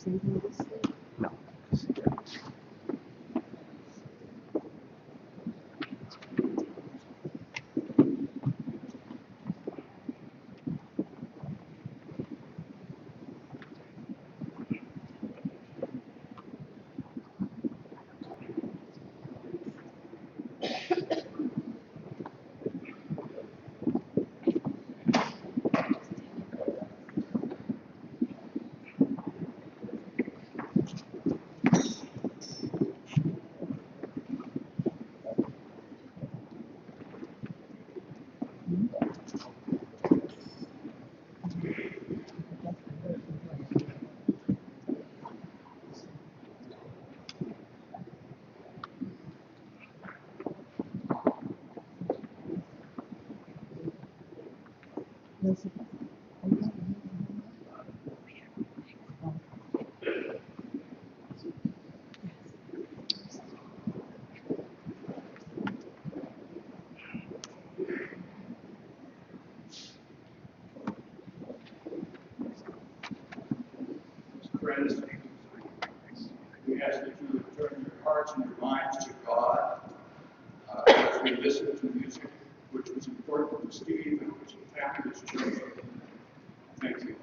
No. Friends, we ask that you would turn your hearts and your minds to God as we listen to music, which was important to Steve and which impacted his church. Thank you.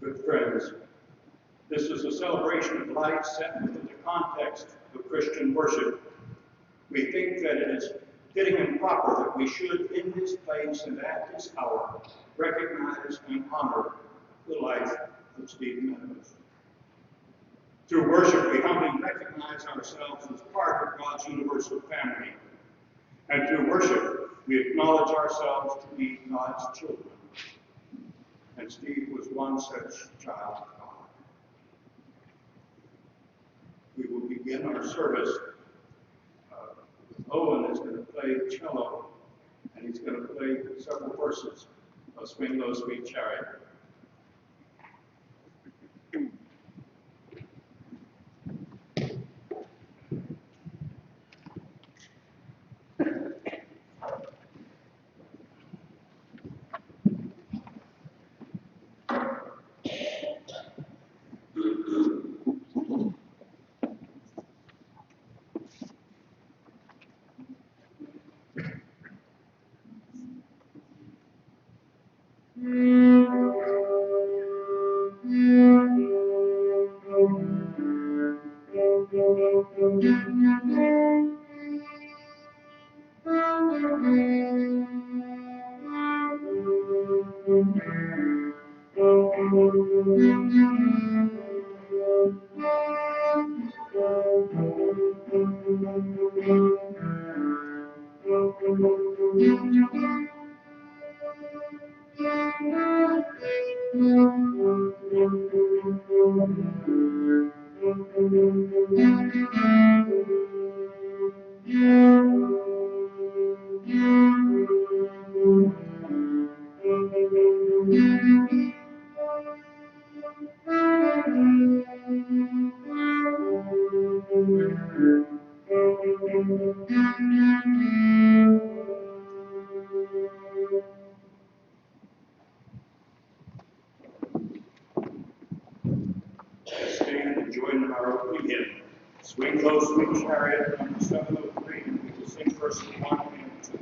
Good friends, this is a celebration of life set within the context of Christian worship. We think that it is fitting and proper that we should, in this place and at this hour, recognize and honor the life of Stephen Meadows. Through worship, we humbly recognize ourselves as part of God's universal family. And through worship, we acknowledge ourselves to be God's children. And Steve was one such child of God. We will begin our service. Owen is going to play cello, and he's going to play several verses of Swing Low, Sweet Chariot. Meadows Swing Chariot, number 703, and we will sing verses 1 and 2.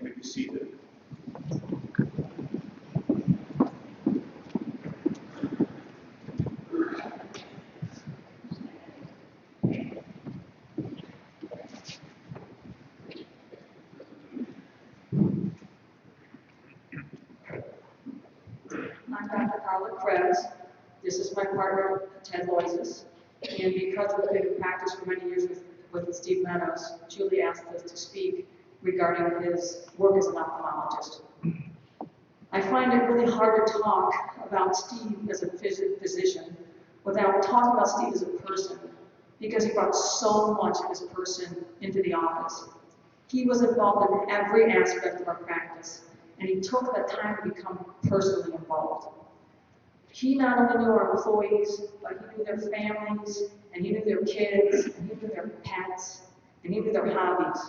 May be seated. I'm Dr. Carla Krebs. This is my partner, Ted Loises. And because we've been in practice for many years with Steve Meadows, Julie asked us to speak regarding his work as an ophthalmologist. I find it really hard to talk about Steve as a physician without talking about Steve as a person, because he brought so much of his person into the office. He was involved in every aspect of our practice, and he took the time to become personally involved. He not only knew our employees, but he knew their families, and he knew their kids, and he knew their pets, and he knew their hobbies.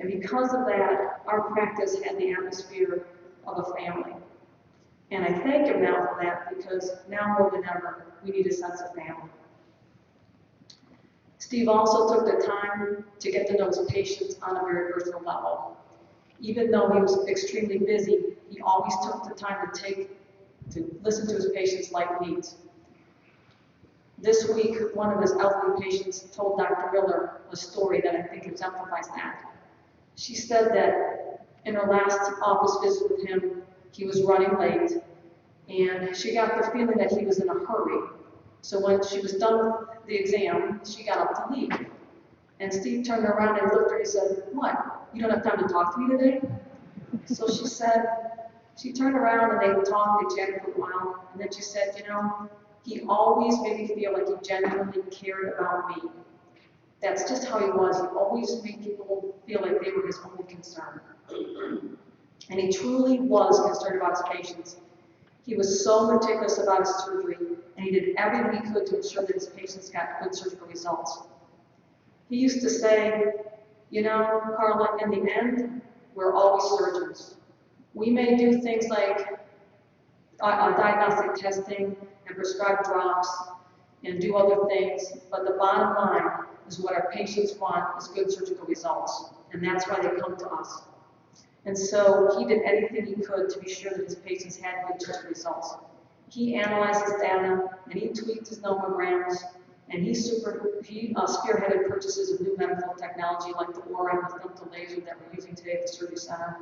And because of that, our practice had the atmosphere of a family. And I thank him now for that, because now more than ever, we need a sense of family. Steve also took the time to get to know his patients on a very personal level. Even though he was extremely busy, he always took the time to listen to his patients' life needs. This week, one of his elderly patients told Dr. Miller a story that I think exemplifies that. She said that in her last office visit with him, he was running late, and she got the feeling that he was in a hurry. So when she was done with the exam, she got up to leave. And Steve turned around and looked at her and said, "What? You don't have time to talk to me today?" So she said, she turned around and they talked, they chatted for a while, and then she said, "You know, he always made me feel like he genuinely cared about me. That's just how he was. He always made people feel like they were his only concern." And he truly was concerned about his patients. He was so meticulous about his surgery, and he did everything he could to ensure that his patients got good surgical results. He used to say, "You know, Carla, in the end, we're always surgeons. We may do things like diagnostic testing and prescribe drops and do other things, but the bottom line is what our patients want is good surgical results, and that's why they come to us." And so he did anything he could to be sure that his patients had good surgical results. He analyzed his data, and he tweaked his nomograms, and he spearheaded purchases of new medical technology like the Aura and the femto laser that we're using today at the surgery center.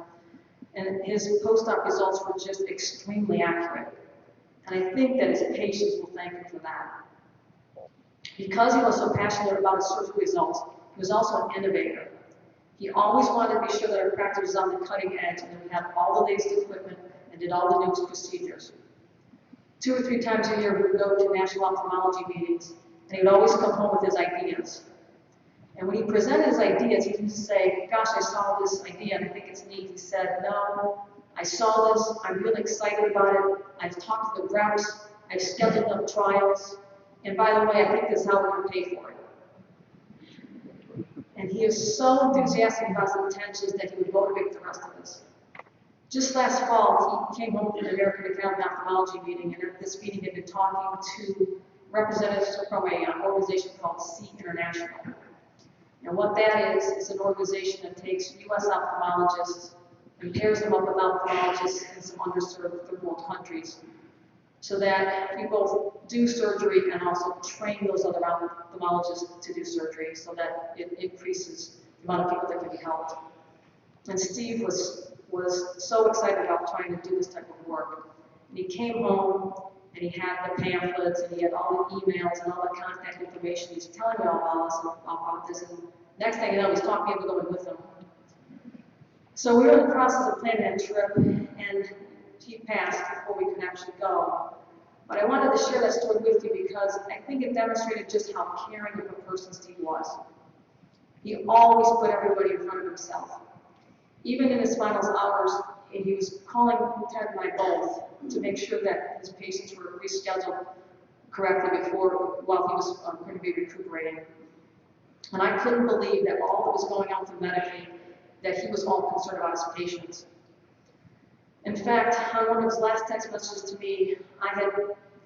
And his post-op results were just extremely accurate. And I think that his patients will thank him for that. Because he was so passionate about his surgical results, he was also an innovator. He always wanted to be sure that our practice was on the cutting edge and that we had all the latest equipment and did all the newest procedures. 2 or 3 times a year, we would go to national ophthalmology meetings, and he would always come home with his ideas. And when he presented his ideas, he didn't say, gosh, I saw this idea and I think it's neat. He said, no, I saw this, I'm really excited about it, I've talked to the reps, I've scheduled up trials, and by the way, I think this is how we're going to pay for it. And he is so enthusiastic about his intentions that he would motivate the rest of us. Just last fall, he came home from the American Academy of Ophthalmology meeting, and at this meeting, he had been talking to representatives from an organization called C International. And what that is an organization that takes U.S. ophthalmologists and pairs them up with ophthalmologists in some underserved third world countries so that we both do surgery and also train those other ophthalmologists to do surgery so that it increases the amount of people that can be helped. And Steve was so excited about trying to do this type of work. And he came home and he had the pamphlets and he had all the emails and all the contact information. He's telling me all about this. And next thing you know, he's talking about going with him. So we were in the process of planning that trip, and he passed before we could actually go. But I wanted to share that story with you because I think it demonstrated just how caring of a person Steve was. He always put everybody in front of himself. Even in his final hours, he was calling Ted and I both to make sure that his patients were rescheduled correctly while he was going to be recuperating. And I couldn't believe that all that was going on through medically, that he was all concerned about his patients. In fact, on one of his last text messages to me, I had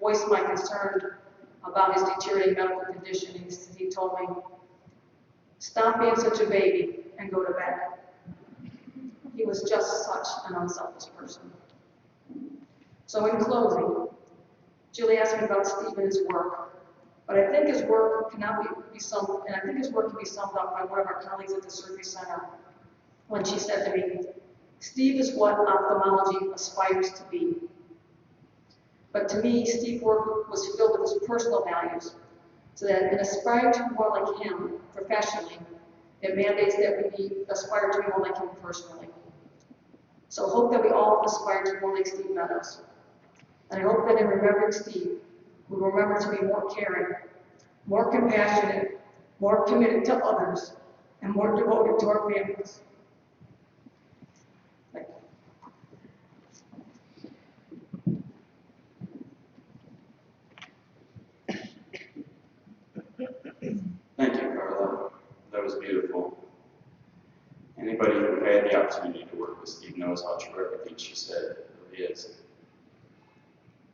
voiced my concern about his deteriorating medical condition. He told me, stop being such a baby and go to bed. He was just such an unselfish person. So in closing, Julie asked me about Steve and his work, but I think his work can be summed up by one of our colleagues at the surgery center when she said to me, Steve is what ophthalmology aspires to be. But to me, Steve's work was filled with his personal values, so that in aspiring to be more like him professionally, it mandates that we aspire to be more like him personally. So I hope that we all aspire to be more like Steve Meadows. And I hope that in remembering Steve, we will remember to be more caring, more compassionate, more committed to others, and more devoted to our families. Thank you, Carla. That was beautiful. Anybody who had the opportunity to work with Steve knows how true everything she said really is.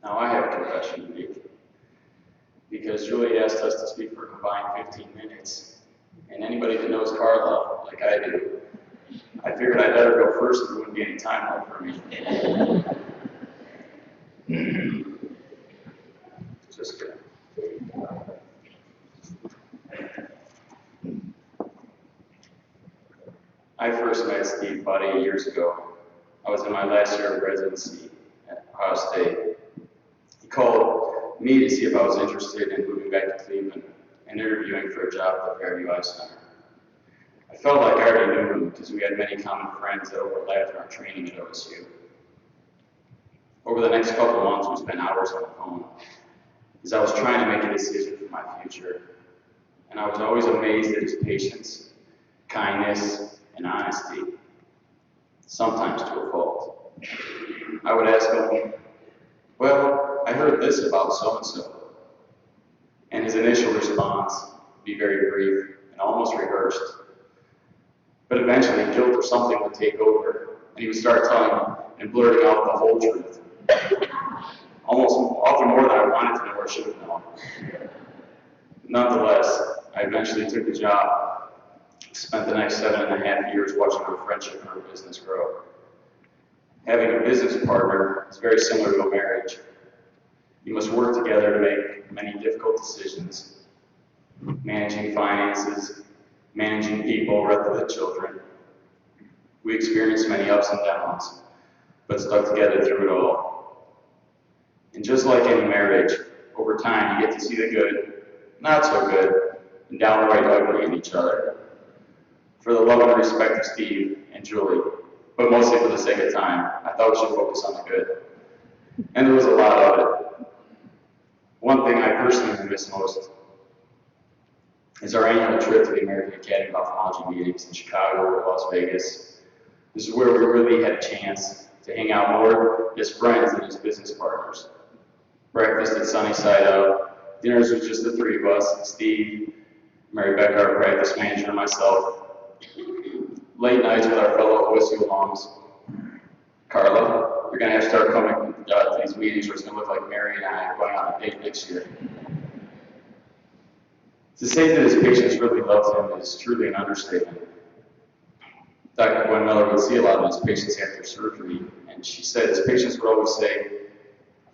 Now I have a confession to make. Because Julie asked us to speak for a combined 15 minutes, and anybody that knows Carla, like I do, I figured I'd let her go first, and there wouldn't be any time left for me. Just kidding. I first met Steve about 8 years ago. I was in my last year of residency at Ohio State. He called me to see if I was interested in moving back to Cleveland and interviewing for a job at the Fairview Eye Center. I felt like I already knew him because we had many common friends that overlapped in our training at OSU. Over the next couple of months, we spent hours on the phone as I was trying to make a decision for my future. And I was always amazed at his patience, kindness, and honesty, sometimes to a fault. I would ask him, well, I heard this about so-and-so. And his initial response would be very brief and almost rehearsed. But eventually, guilt or something would take over, and he would start telling and blurting out the whole truth. Often more than I wanted to know or should have known. Nonetheless, I eventually took the job, spent the next 7.5 years watching our friendship and our business grow. Having a business partner is very similar to a marriage. You must work together to make many difficult decisions, managing finances, managing people rather than children. We experienced many ups and downs, but stuck together through it all. And just like any marriage, over time you get to see the good, not so good, and downright ugly in each other. For the love and respect of Steve and Julie, but mostly for the sake of time, I thought we should focus on the good. And there was a lot of it. One thing I personally miss most is our annual trip to the American Academy of Ophthalmology meetings in Chicago or Las Vegas. This is where we really had a chance to hang out more as friends than as business partners. Breakfast at Sunny Side Up, dinners with just the three of us, Steve, Mary Beck, our practice manager, and myself. Late nights with our fellow OSU alums. Carla, you're going to have to start coming to these meetings or it's going to look like Mary and I are going on a date next year. To say that his patients really loved him is truly an understatement. Dr. Gwen Miller would see a lot of his patients after surgery, and she said his patients would always say,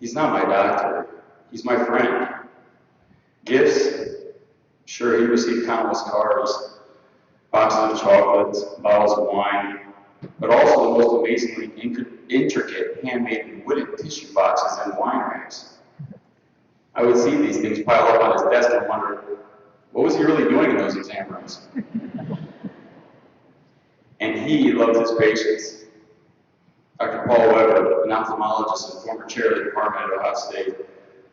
"He's not my doctor, he's my friend." Gifts? Sure, he received countless cards, boxes of chocolates, bottles of wine, but also the most amazingly intricate handmade wooden tissue boxes and wine racks. I would see these things pile up on his desk and wonder, what was he really doing in those exam rooms? And he loved his patients. Dr. Paul Weber, an ophthalmologist and former chair of the department at Ohio State,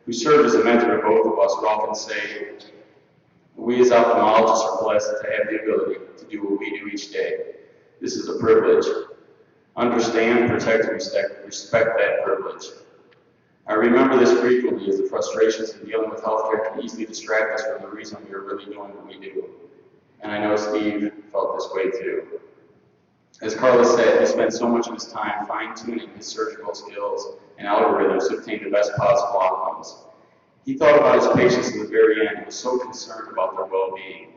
who served as a mentor to both of us, would often say, we as ophthalmologists are blessed to have the ability to do what we do each day. This is a privilege. Understand, protect, and respect that privilege. I remember this frequently as the frustrations of dealing with healthcare can easily distract us from the reason we are really doing what we do. And I know Steve felt this way too. As Carla said, he spent so much of his time fine-tuning his surgical skills and algorithms to obtain the best possible outcomes. He thought about his patients to the very end and was so concerned about their well-being.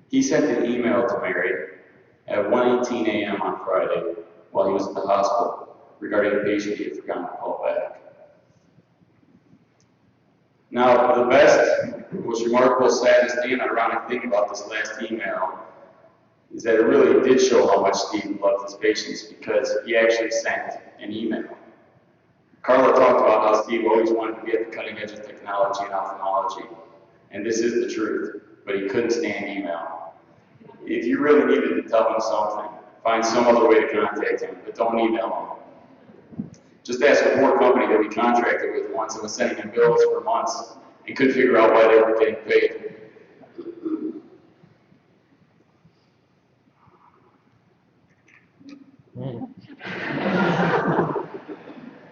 He sent an email to Mary at 1:18 a.m. on Friday while he was at the hospital regarding a patient he had forgotten to call back. Now, the best, most remarkable, saddest, and ironic thing about this last email is that it really did show how much Steve loved his patients because he actually sent an email. Carla talked about how Steve always wanted to be at the cutting edge of technology and ophthalmology, and this is the truth, but he couldn't stand email. If you really needed to tell him something, find some other way to contact him, but don't email him. Just ask a poor company that we contracted with once and was sending him bills for months and couldn't figure out why they weren't getting paid.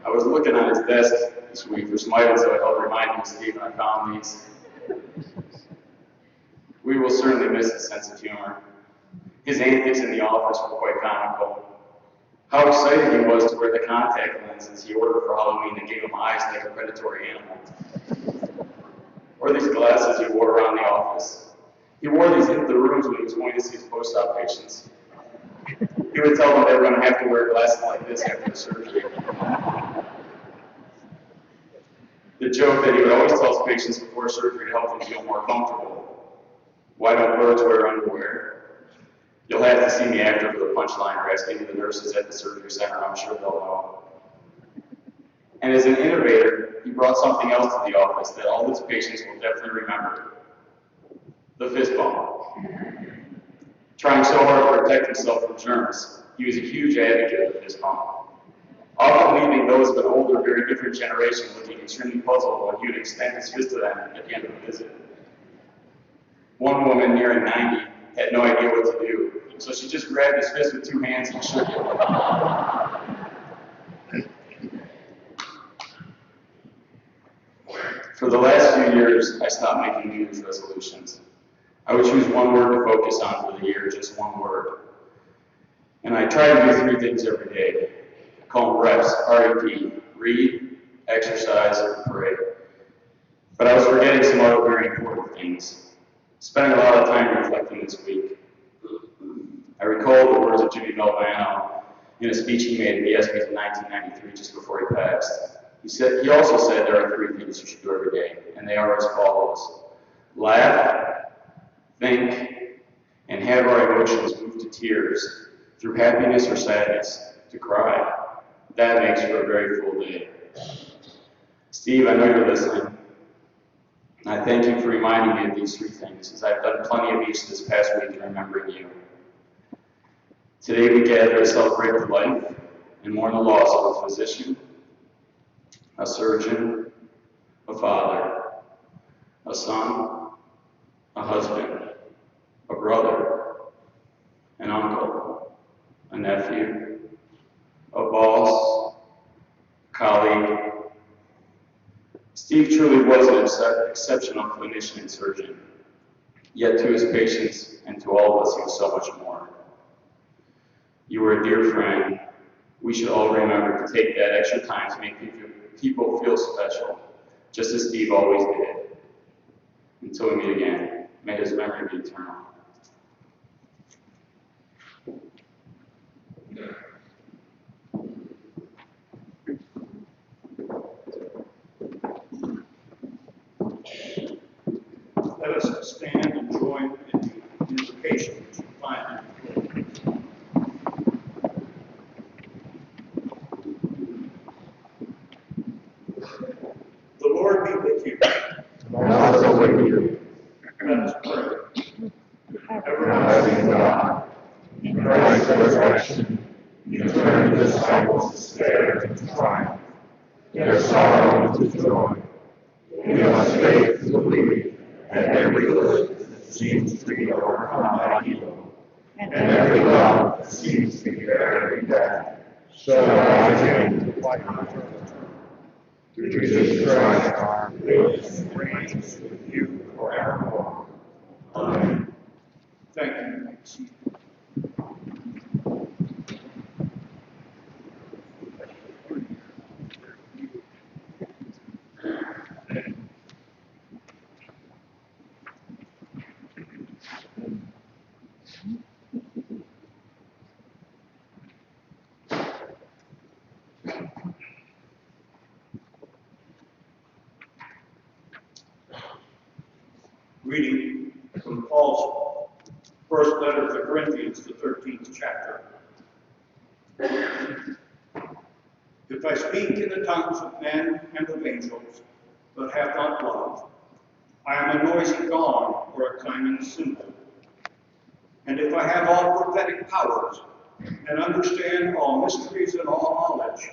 I was looking on his desk this week for some items that would help remind me of Steve, and I found these. We will certainly miss his sense of humor. His antics in the office were quite comical. How excited he was to wear the contact lenses he ordered for Halloween that gave him eyes like a predatory animal. Or these glasses he wore around the office. He wore these into the rooms when he was going to see his post-op patients. He would tell them they were going to have to wear glasses like this after the surgery. The joke that he would always tell his patients before surgery to help them feel more comfortable. Why don't birds wear underwear? You'll have to see me after for the punchline or ask any of the nurses at the surgery center. I'm sure they'll know. And as an innovator, he brought something else to the office that all his patients will definitely remember. The fist bump. Trying so hard to protect himself from germs, he was a huge advocate of the fist bump. Often leaving those of an older, very different generation looking extremely puzzled when he would extend his fist to them at the end of the visit. One woman nearing 90 had no idea what to do, so she just grabbed his fist with two hands and shook it. For the last few years, I stopped making New Year's resolutions. I would choose one word to focus on for the year, just one word. And I try to do three things every day. I call them reps, R-E-P, read, exercise, and pray. But I was forgetting some other very important things. Spending a lot of time reflecting this week. I recalled the words of Jimmy Melvano in a speech he made at the ESPYs in 1993, just before he passed. He also said there are 3 things you should do every day, and they are as follows: laugh, think, and have our emotions move to tears, through happiness or sadness, to cry. That makes for a very full day. Steve, I know you're listening. I thank you for reminding me of these 3 things, as I've done plenty of each this past week in remembering you. Today we gather to celebrate the life and mourn the loss of a physician, a surgeon, a father, a son, a husband, a brother, an uncle, a nephew, a boss, a colleague. Steve truly was an exceptional clinician and surgeon, yet to his patients and to all of us he was so much more. You were a dear friend. We should all remember to take that extra time to make people feel special, just as Steve always did. Until we meet again, may his memory be eternal. Let us stand and join in the invocation which you find in the book. The Lord be with you. And also with you. Let us pray. Everlasting God, in Christ's resurrection, you turned the disciples' despair into triumph, their sorrow into joy. Give us faith to believe that every good that seems to be overcome by evil, and every love that seems to be very bad, shall rise again to life eternal. Through Jesus Christ, our Lord, and reigns with you forevermore. Amen. Thank you. Reading from Paul's first letter to the Corinthians, the 13th chapter. If I speak in the tongues of men and of angels, but have not love, I am a noisy gong or a clanging cymbal. And if I have all prophetic powers, and understand all mysteries and all knowledge,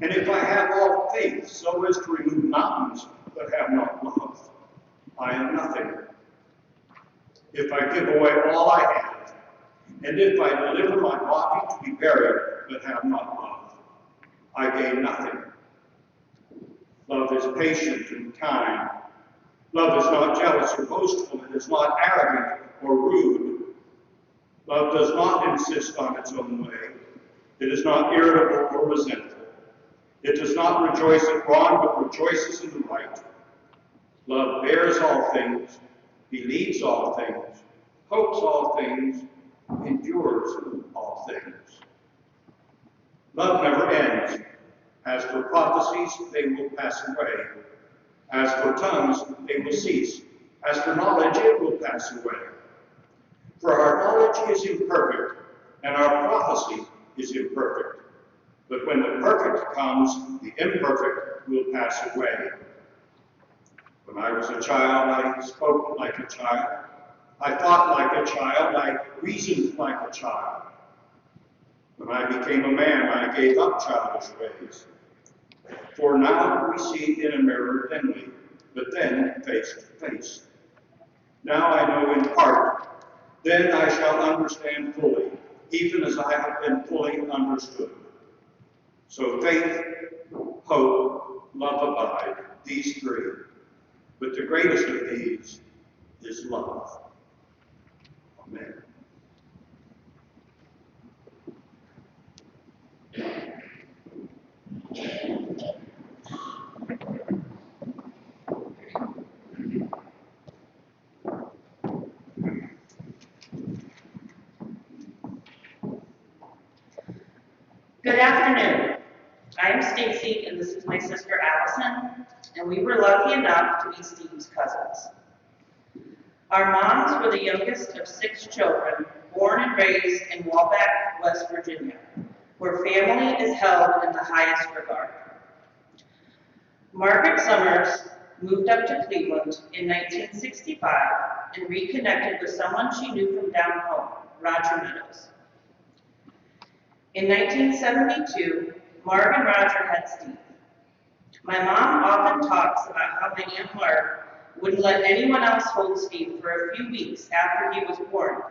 and if I have all faith so as to remove mountains, but have not love, I am nothing. If I give away all I have, and if I deliver my body to be buried, but have not love, I gain nothing. Love is patient and kind. Love is not jealous or boastful. It is not arrogant or rude. Love does not insist on its own way. It is not irritable or resentful. It does not rejoice at wrong, but rejoices in the right. Love bears all things, believes all things, hopes all things, endures all things. Love never ends. As for prophecies, they will pass away. As for tongues, they will cease. As for knowledge, it will pass away. For our knowledge is imperfect, and our prophecy is imperfect. But when the perfect comes, the imperfect will pass away. When I was a child, I spoke like a child. I thought like a child. I reasoned like a child. When I became a man, I gave up childish ways. For now we see in a mirror dimly, but then face to face. Now I know in part, then I shall understand fully, even as I have been fully understood. So faith, hope, love abide, these 3. But the greatest of these is love. Amen. Good afternoon. I am Stacy, and this is my sister and we were lucky enough to be Steve's cousins. Our moms were the youngest of 6 children, born and raised in Walbeck, West Virginia, where family is held in the highest regard. Margaret Summers moved up to Cleveland in 1965 and reconnected with someone she knew from down home, Roger Meadows. In 1972, Marg and Roger had Steve. My mom often talks about how my Aunt Marg wouldn't let anyone else hold Steve for a few weeks after he was born,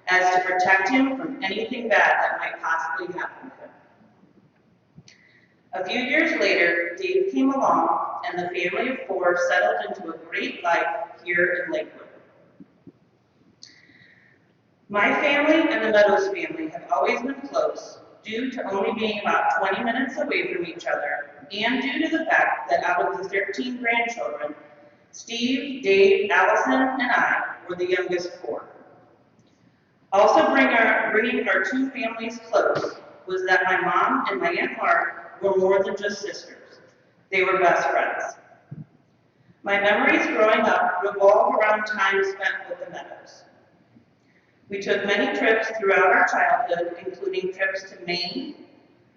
as to protect him from anything bad that might possibly happen to him. A few years later, Dave came along, and the family of 4 settled into a great life here in Lakewood. My family and the Meadows family have always been close, due to only being about 20 minutes away from each other, and due to the fact that out of the 13 grandchildren, Steve, Dave, Allison, and I were the youngest 4. Also bringing our 2 families close was that my mom and my Aunt Marg were more than just sisters. They were best friends. My memories growing up revolve around time spent with the Meadows. We took many trips throughout our childhood, including trips to Maine,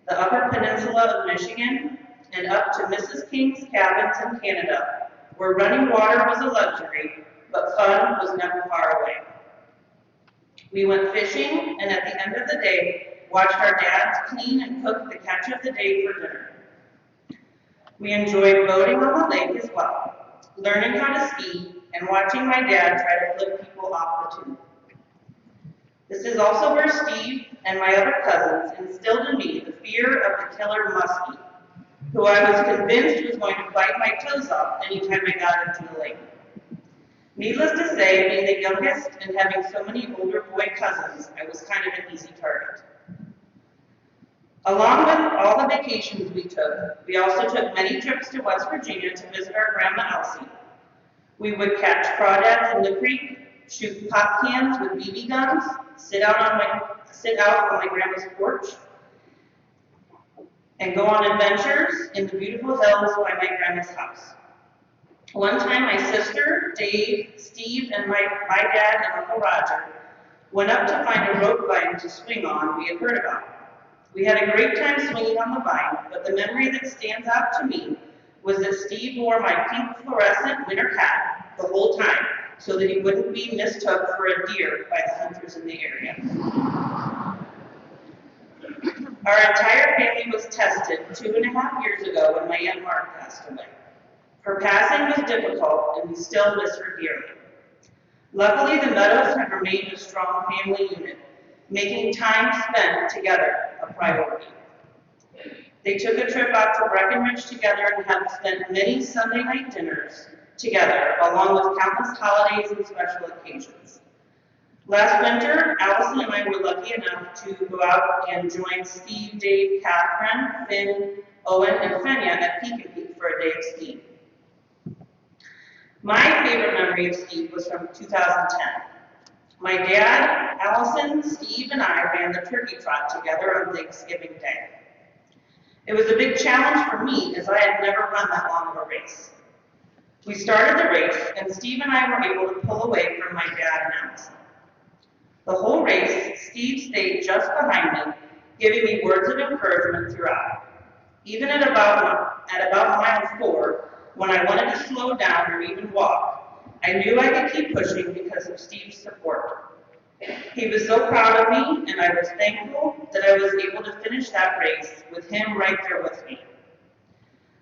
the Upper Peninsula of Michigan, and up to Mrs. King's cabins in Canada, where running water was a luxury, but fun was never far away. We went fishing, and at the end of the day, watched our dads clean and cook the catch of the day for dinner. We enjoyed boating on the lake as well, learning how to ski, and watching my dad try to flip people off the tube. This is also where Steve and my other cousins instilled in me the fear of the killer muskie, who I was convinced was going to bite my toes off anytime I got into the lake. Needless to say, being the youngest and having so many older boy cousins, I was kind of an easy target. Along with all the vacations we took, we also took many trips to West Virginia to visit our Grandma Elsie. We would catch crawdads in the creek, shoot pop cans with BB guns, sit out on my grandma's porch, and go on adventures in the beautiful hills by my grandma's house. One time, my sister, Dave, Steve, and my dad and Uncle Roger went up to find a rope vine to swing on we had heard about. We had a great time swinging on the vine, but the memory that stands out to me was that Steve wore my pink fluorescent winter hat the whole time, so that he wouldn't be mistook for a deer by the hunters in the area. Our entire family was tested 2.5 years ago when my Aunt Marg passed away. Her passing was difficult, and we still miss her dearly. Luckily, the Meadows have remained a strong family unit, making time spent together a priority. They took a trip out to Breckenridge together and have spent many Sunday night dinners together, along with countless holidays and special occasions. Last winter, Allison and I were lucky enough to go out and join Steve, Dave, Catherine, Finn, Owen, and Fenya at Peak and Peak for a day of skiing. My favorite memory of Steve was from 2010. My dad, Allison, Steve, and I ran the turkey trot together on Thanksgiving Day. It was a big challenge for me, as I had never run that long of a race. We started the race, and Steve and I were able to pull away from my dad and Allison. The whole race, Steve stayed just behind me, giving me words of encouragement throughout. Even at about mile 4, when I wanted to slow down or even walk, I knew I could keep pushing because of Steve's support. He was so proud of me, and I was thankful that I was able to finish that race with him right there with me.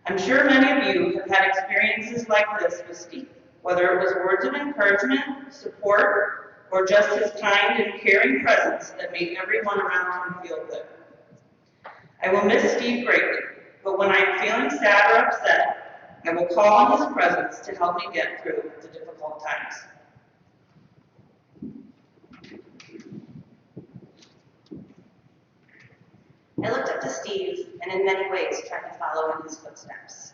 I'm sure many of you have had experiences like this with Steve, whether it was words of encouragement, support, or just his kind and caring presence that made everyone around him feel good. I will miss Steve greatly, but when I am feeling sad or upset, I will call on his presence to help me get through the difficult times. I looked up to Steve and in many ways tried to follow in his footsteps.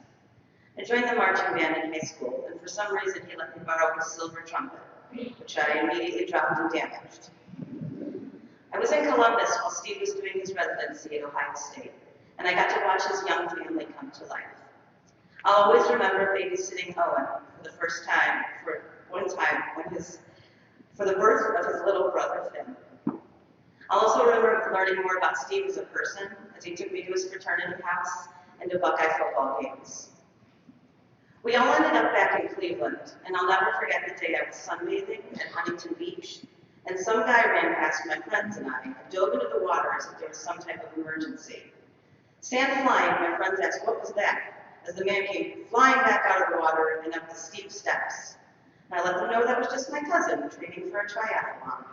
I joined the marching band in high school, and for some reason he let me borrow his silver trumpet, which I immediately dropped and damaged. I was in Columbus while Steve was doing his residency at Ohio State, and I got to watch his young family come to life. I'll always remember babysitting Owen for the first time, for the birth of his little brother Finn. I'll also remember learning more about Steve as a person as he took me to his fraternity house and to Buckeye football games. We all ended up back in Cleveland, and I'll never forget the day I was sunbathing at Huntington Beach, and some guy ran past my friends and I and dove into the water as if there was some type of emergency. Sand flying, my friends asked, "What was that?" as the man came flying back out of the water and up the steep steps. And I let them know that was just my cousin training for a triathlon.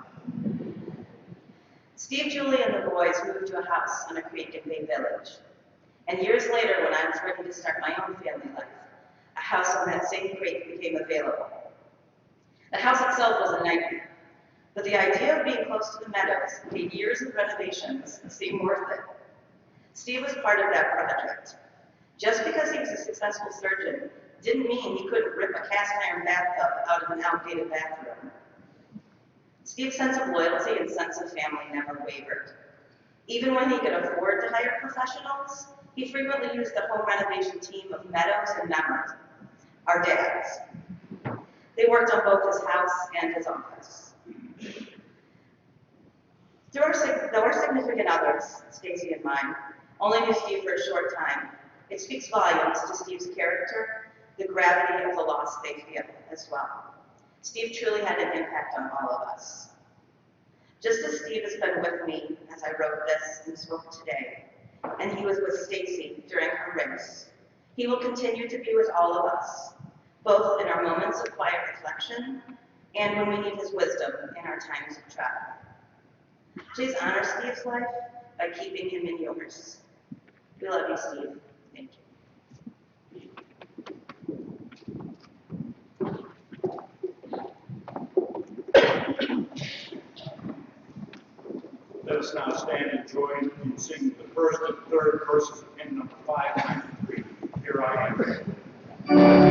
Steve, Julie, and the boys moved to a house on a creek in Bay Village. And years later, when I was ready to start my own family life, a house on that same creek became available. The house itself was a nightmare, but the idea of being close to the Meadows made years of renovations seem worth it. Steve was part of that project. Just because he was a successful surgeon didn't mean he couldn't rip a cast iron bathtub out of an outdated bathroom. Steve's sense of loyalty and sense of family never wavered. Even when he could afford to hire professionals, he frequently used the home renovation team of Meadows and Memory, our dads. They worked on both his house and his office. Though our significant others, Stacy and mine, only knew Steve for a short time, it speaks volumes to Steve's character, the gravity of the loss they feel as well. Steve truly had an impact on all of us. Just as Steve has been with me as I wrote this and spoke today, and he was with Stacy during her race, he will continue to be with all of us, both in our moments of quiet reflection and when we need his wisdom in our times of travel. Please honor Steve's life by keeping him in yours. We love you, Steve. Thank you. Let us now stand and join in singing the first and third verses of hymn number 593, Here I Am.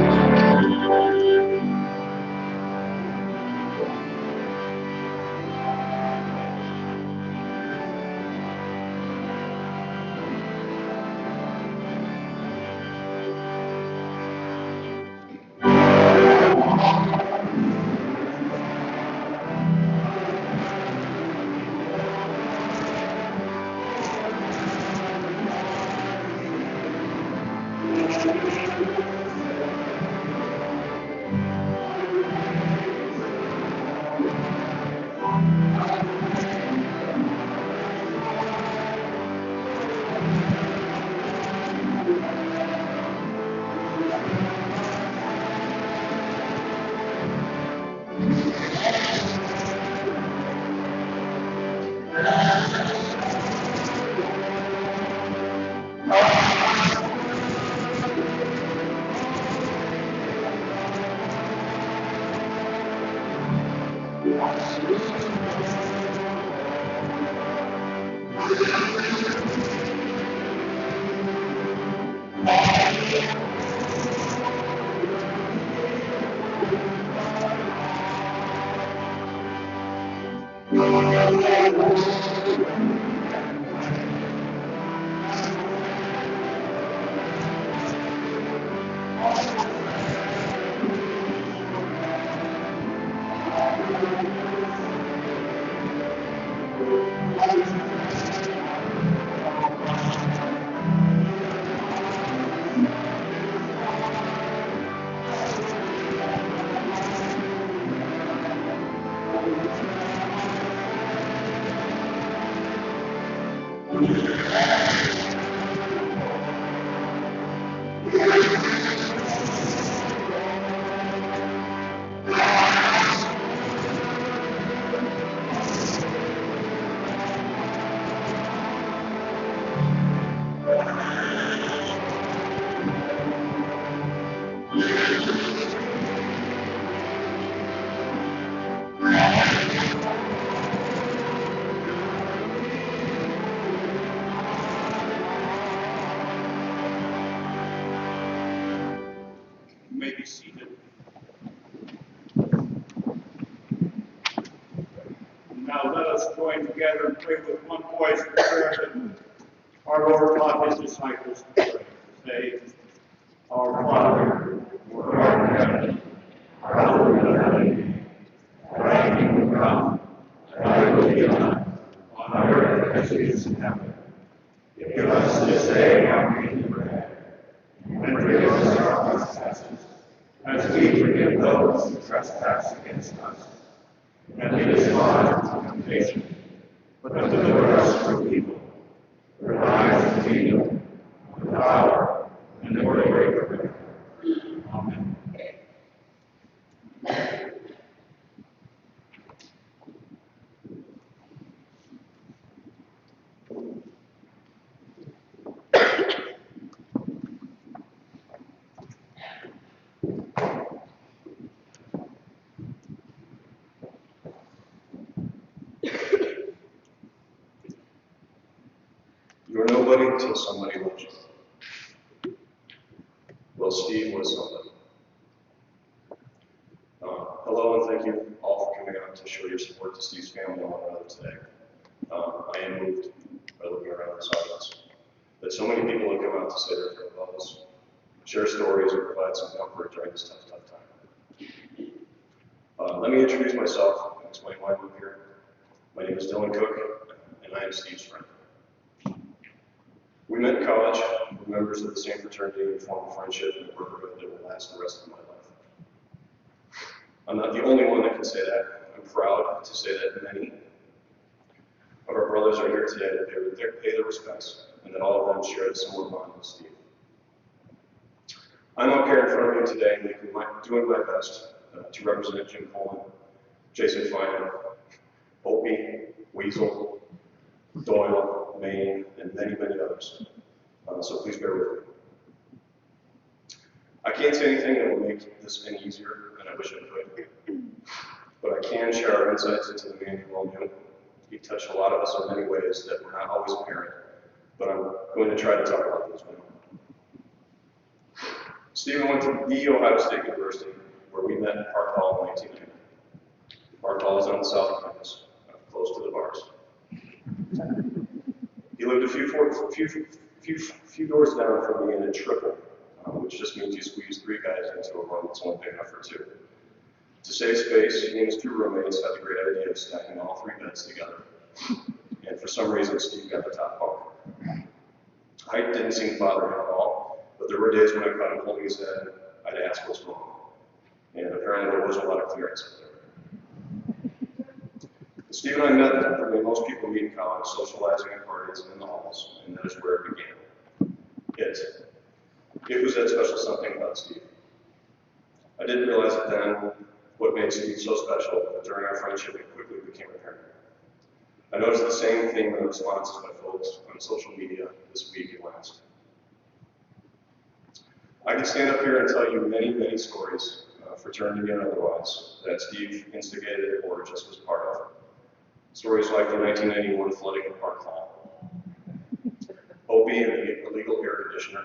You may be seated. Now let us join together and pray with one voice the prayer that our Lord taught his disciples to pray. Say, Our Father, who art in heaven, hallowed be thy name. Thy kingdom come, thy will be done, on earth as it is in heaven. Give us this day our daily bread, and forgive us our trespasses, as we forgive those who trespass against us. And lead us not into temptation, but deliver us from evil. For thine is the kingdom, the power, and the glory forever. Amen. You're nobody until somebody loves you. Well, Steve was somebody. Hello, and thank you all for coming out to show your support to Steve's family and one another today. I am moved by looking around this audience that so many people have come out to say their farewells, share stories, and provide some comfort during this tough time. Let me introduce myself and explain why I'm here. My name is Dylan Cook, and I am Steve's friend. We met in college, we're members of the same fraternity, and formed a friendship and a brotherhood that will last the rest of my life. I'm not the only one that can say that. I'm proud to say that many of our brothers are here today to pay their respects, and that all of them share a similar bond with Steve. I'm up here in front of you today doing my best to represent Jim Coleman, Jason Feynman, Opie, Weasel, Doyle, Maine, and many, many others. So please bear with me. I can't say anything that will make this any easier, and I wish I could. But I can share our insights into the man you all knew. He touched a lot of us in many ways that were not always apparent, but I'm going to try to talk about those now. Stephen went to the Ohio State University, where we met in Park Hall in 1990. Park Hall is on the south campus, close to the bars. He lived a few doors down from me in a triple, which just means you squeeze 3 guys into a room that's only big enough for 2. To save space, he and his 2 roommates had the great idea of stacking all 3 beds together. And for some reason, Steve got the top bunk. Height didn't seem to bother him at all, but there were days when I caught him holding his head, I'd ask what's wrong. And apparently there wasn't a lot of clearance up there. Steve and I met the way most people meet in college, socializing at parties and in the halls, and that is where it began. It was that special something about Steve. I didn't realize it then what made Steve so special, but during our friendship it quickly became apparent. I noticed the same thing in the responses by folks on social media this week and last. I could stand up here and tell you many, many stories, fraternity and otherwise, that Steve instigated or just was part of. Stories like the 1991 flooding of Park Hall, Opie and the illegal air conditioner,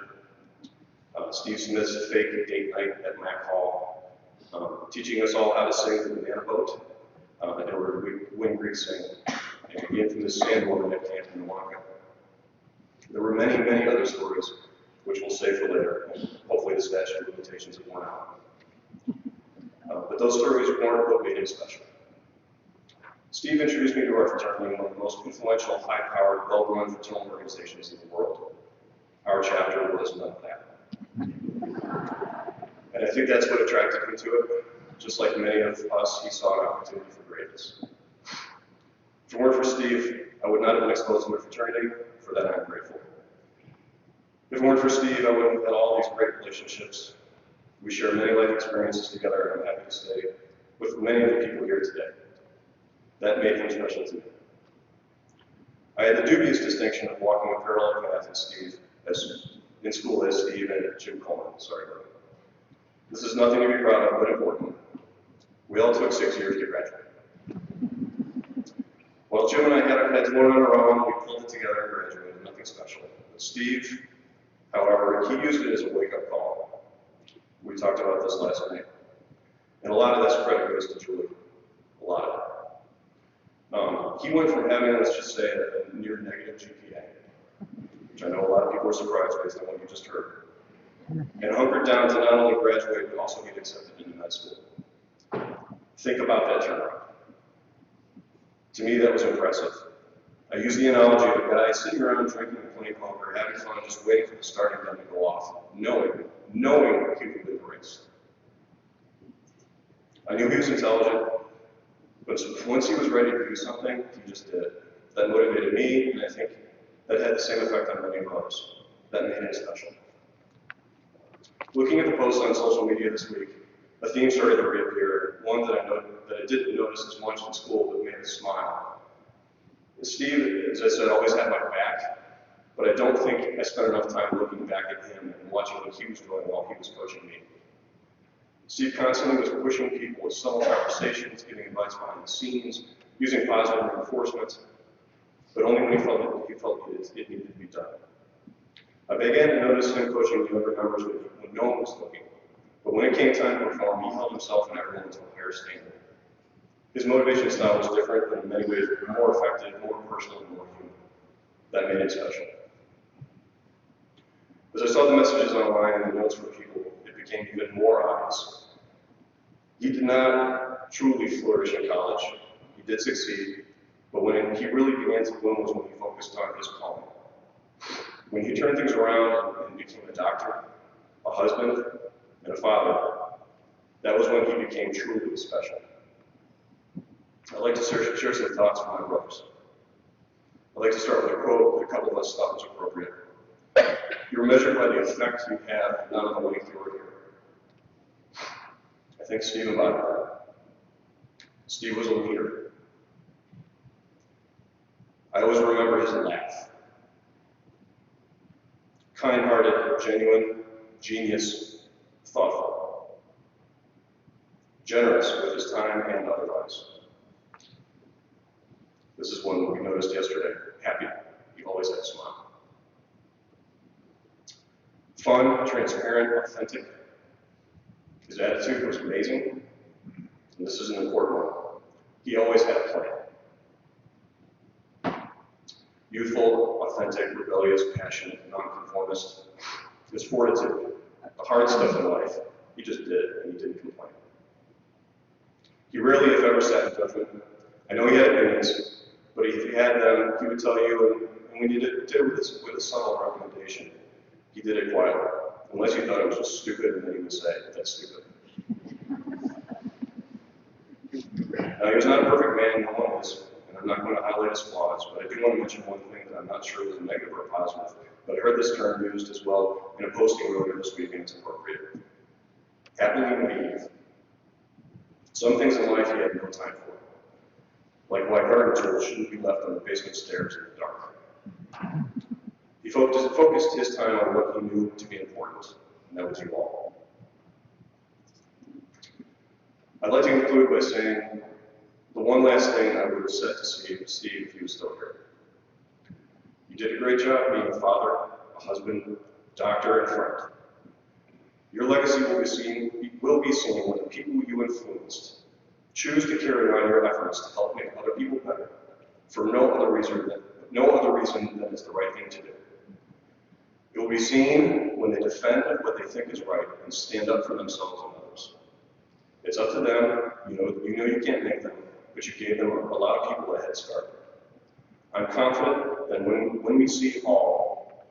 Steve Smith's fake date night at Mac Hall, teaching us all how to sing the banana boat in order to win Greek singing, and the infamous sandwoman at Camp Minnewaca. There were many, many other stories, which we'll save for later, and hopefully the statute of limitations have worn out. But those stories weren't what made him special. Steve introduced me to our fraternity, one of the most influential, high-powered, well-run fraternal organizations in the world. Our chapter was none of that. And I think that's what attracted me to it. Just like many of us, he saw an opportunity for greatness. If it weren't for Steve, I would not have been exposed to my fraternity. For that, I'm grateful. If it weren't for Steve, I wouldn't have had all these great relationships. We share many life experiences together, and I'm happy to stay with many of the people here today. That made him special to me. I had the dubious distinction of walking a parallel path in school as Steve and Jim Coleman. Sorry, buddy. This is nothing to be proud of, but important. We all took 6 years to graduate. While Jim and I had our heads more on our own, we pulled it together and graduated, nothing special. But Steve, however, he used it as a wake-up call. We talked about this last night. And a lot of this credit goes to Julie. A lot of it. He went from having, let's just say, a near negative GPA, which I know a lot of people are surprised based on what you just heard, and hunkered down to not only graduate, but also get accepted into med school. Think about that turnaround. To me, that was impressive. I use the analogy of a guy sitting around drinking plenty of poker, having fun, just waiting for the starting gun to go off, knowing he would win the race. I knew he was intelligent, but once he was ready to do something, he just did it. That motivated me, and I think that had the same effect on many of others. That made it special. Looking at the posts on social media this week, a theme started to reappear, one that I didn't notice as much in school, but made me smile. And Steve, as I said, always had my back, but I don't think I spent enough time looking back at him and watching what he was doing while he was coaching me. Steve constantly was pushing people with subtle conversations, giving advice behind the scenes, using positive reinforcement, but only when he felt it needed to be done. I began to notice him coaching the younger members when no one was looking, but when it came time to perform, he held himself and everyone to a higher standard. His motivation style was different, but in many ways more effective, more personal, and more human. That made it special. As I saw the messages online and the notes from people, it became even more obvious. He did not truly flourish in college. He did succeed, but when he really began to bloom was when he focused on his calling. When he turned things around and became a doctor, a husband, and a father, that was when he became truly special. I'd like to share some thoughts from my brothers. I'd like to start with a quote that a couple of us thought was appropriate. You're measured by the effect you have, not on the length you are here. I think Steve embodied that. Steve was a leader. I always remember his laugh. Kind-hearted, genuine, genius, thoughtful. Generous with his time and otherwise. This is one we noticed yesterday. Happy. He always had a smile. Fun, transparent, authentic. His attitude was amazing. And this is an important one. He always had a plan. Youthful, authentic, rebellious, passionate, nonconformist. His fortitude, the hard stuff in life. He just did it, and he didn't complain. He rarely, if ever, sat in judgment. I know he had opinions, but if he had them, he would tell you, and when he did it with a subtle recommendation, he did it quietly. Unless you thought it was just stupid, and then he would say, that's stupid. Now, he was not a perfect man, no one is, and I'm not going to highlight his flaws, but I do want to mention one thing that I'm not sure was negative or positive, but I heard this term used as well in a posting earlier this week, and it's appropriate. Happily naive. Some things in life he had no time for, like why garden tools shouldn't be left on the basement stairs in the dark. He focused his time on what he knew to be important, and that was you all. I'd like to conclude by saying the one last thing I would have said to Steve if he was still here. You did a great job being a father, a husband, doctor, and friend. Your legacy will be seen when the people you influenced choose to carry on your efforts to help make other people better for no other reason than it's the right thing to do. It will be seen when they defend what they think is right and stand up for themselves and others. It's up to them. You know you can't make them, but you gave them a lot of people a head start. I'm confident that when we see all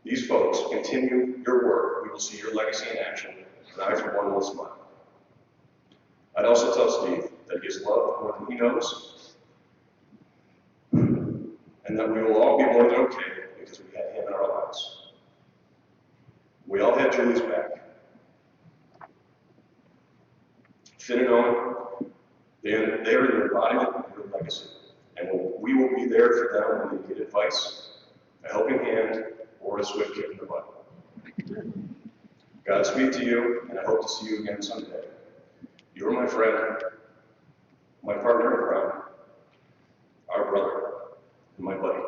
these folks continue your work, we will see your legacy in action, and I, for one, will smile. I'd also tell Steve that he is loved more than he knows, and that we will all be more than okay because we had him in our lives. We all had Julie's back. Finn and Owen, they are the embodiment of your legacy, and we will be there for them when they need advice, a helping hand, or a swift kick in the butt. Godspeed to you, and I hope to see you again someday. You are my friend, my partner in crime, our brother, and my buddy.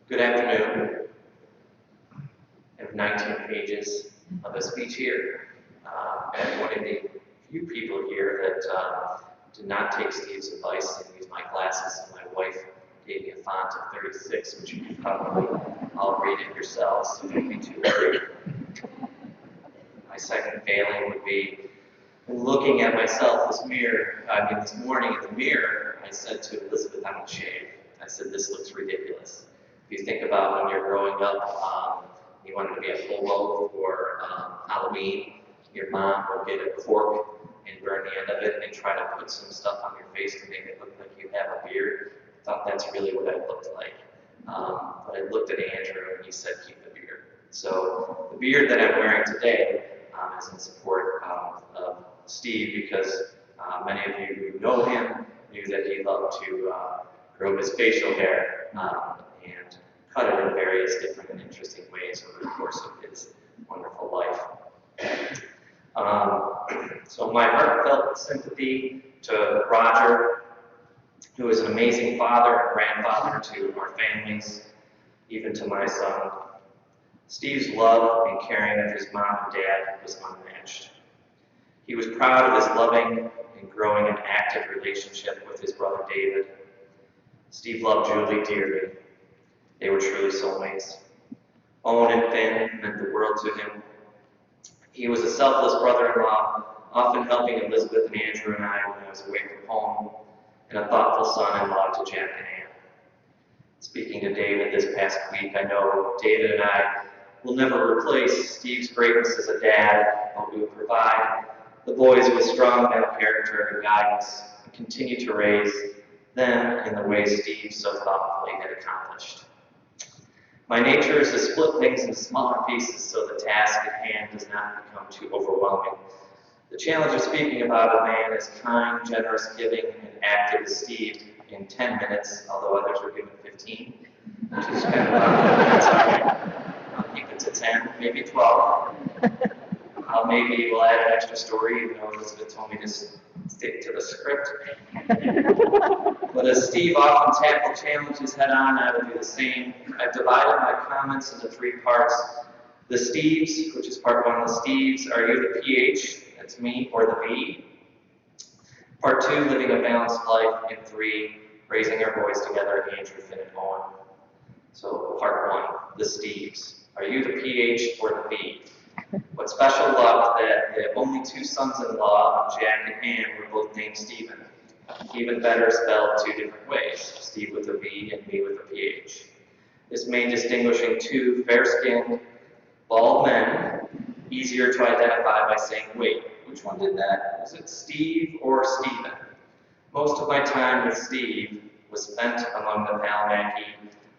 Good afternoon. I have 19 pages of a speech here. I'm one of the few people here that did not take Steve's advice and use my glasses. And my wife gave me a font of 36, which you can probably all read it yourselves, so don't be too worried. My second failing would be looking at myself this morning in the mirror, I said to Elizabeth, I'm going to shave. I said, this looks ridiculous. If you think about when you're growing up, you wanted to be a hobo for Halloween, your mom will get a fork and burn the end of it and try to put some stuff on your face to make it look like you have a beard. thought that's really what I looked like. But I looked at Andrew and he said, keep the beard. So the beard that I'm wearing today is in support of Steve, because many of you who know him knew that he loved to grow his facial hair and cut it in various different and interesting ways over the course of his wonderful life. So my heartfelt sympathy to Roger, who is an amazing father and grandfather to our families, even to my son. Steve's love and caring of his mom and dad was unmatched. He was proud of his loving and growing and active relationship with his brother David. Steve loved Julie dearly. They were truly soulmates. Owen and Finn meant the world to him. He was a selfless brother-in-law, often helping Elizabeth and Andrew and I when I was away from home, and a thoughtful son-in-law to Jack and Ann. Speaking to David this past week, I know David and I will never replace Steve's greatness as a dad, but we will provide the boys with strong male character and guidance, and continue to raise them in the way Steve so thoughtfully had accomplished. My nature is to split things into smaller pieces so the task at hand does not become too overwhelming. The challenge of speaking about a man as kind, generous, giving, and active as Steve in 10 minutes, although others were given 15, which is kind of that's all right. I'll keep it to 10, maybe 12. Maybe we'll add an extra story, even though Elizabeth told me to stick to the script. But as Steve often tackled challenges head on, I will do the same. I've divided my comments into 3 parts. The Steves, which is part 1, the Steves, are you the PH, that's me, or the B? Part 2, living a balanced life, and 3, raising our boys together, Andrew, Finn, and Owen. So part 1, the Steves. Are you the PH or the B? What special luck that the only 2 sons-in-law of Jack and Ann were both named Stephen. Even better spelled 2 different ways, Steve with a V and me with a PH. This made distinguishing 2 fair-skinned, bald men easier to identify by saying, wait, which one did that? Was it Steve or Stephen? Most of my time with Steve was spent among the Palamaki,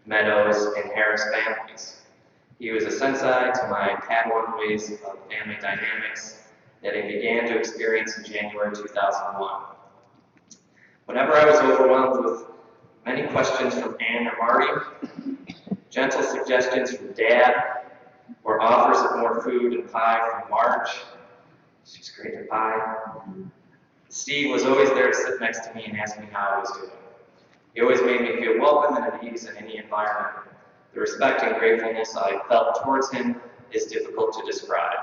Meadows, and Harris families. He was a sensei to my Padawan ways of family dynamics that I began to experience in January 2001. Whenever I was overwhelmed with many questions from Ann or Marty, gentle suggestions from Dad, or offers of more food and pie from Marge, she's great at pie, Steve was always there to sit next to me and ask me how I was doing. He always made me feel welcome and at ease in any environment. The respect and gratefulness I felt towards him is difficult to describe.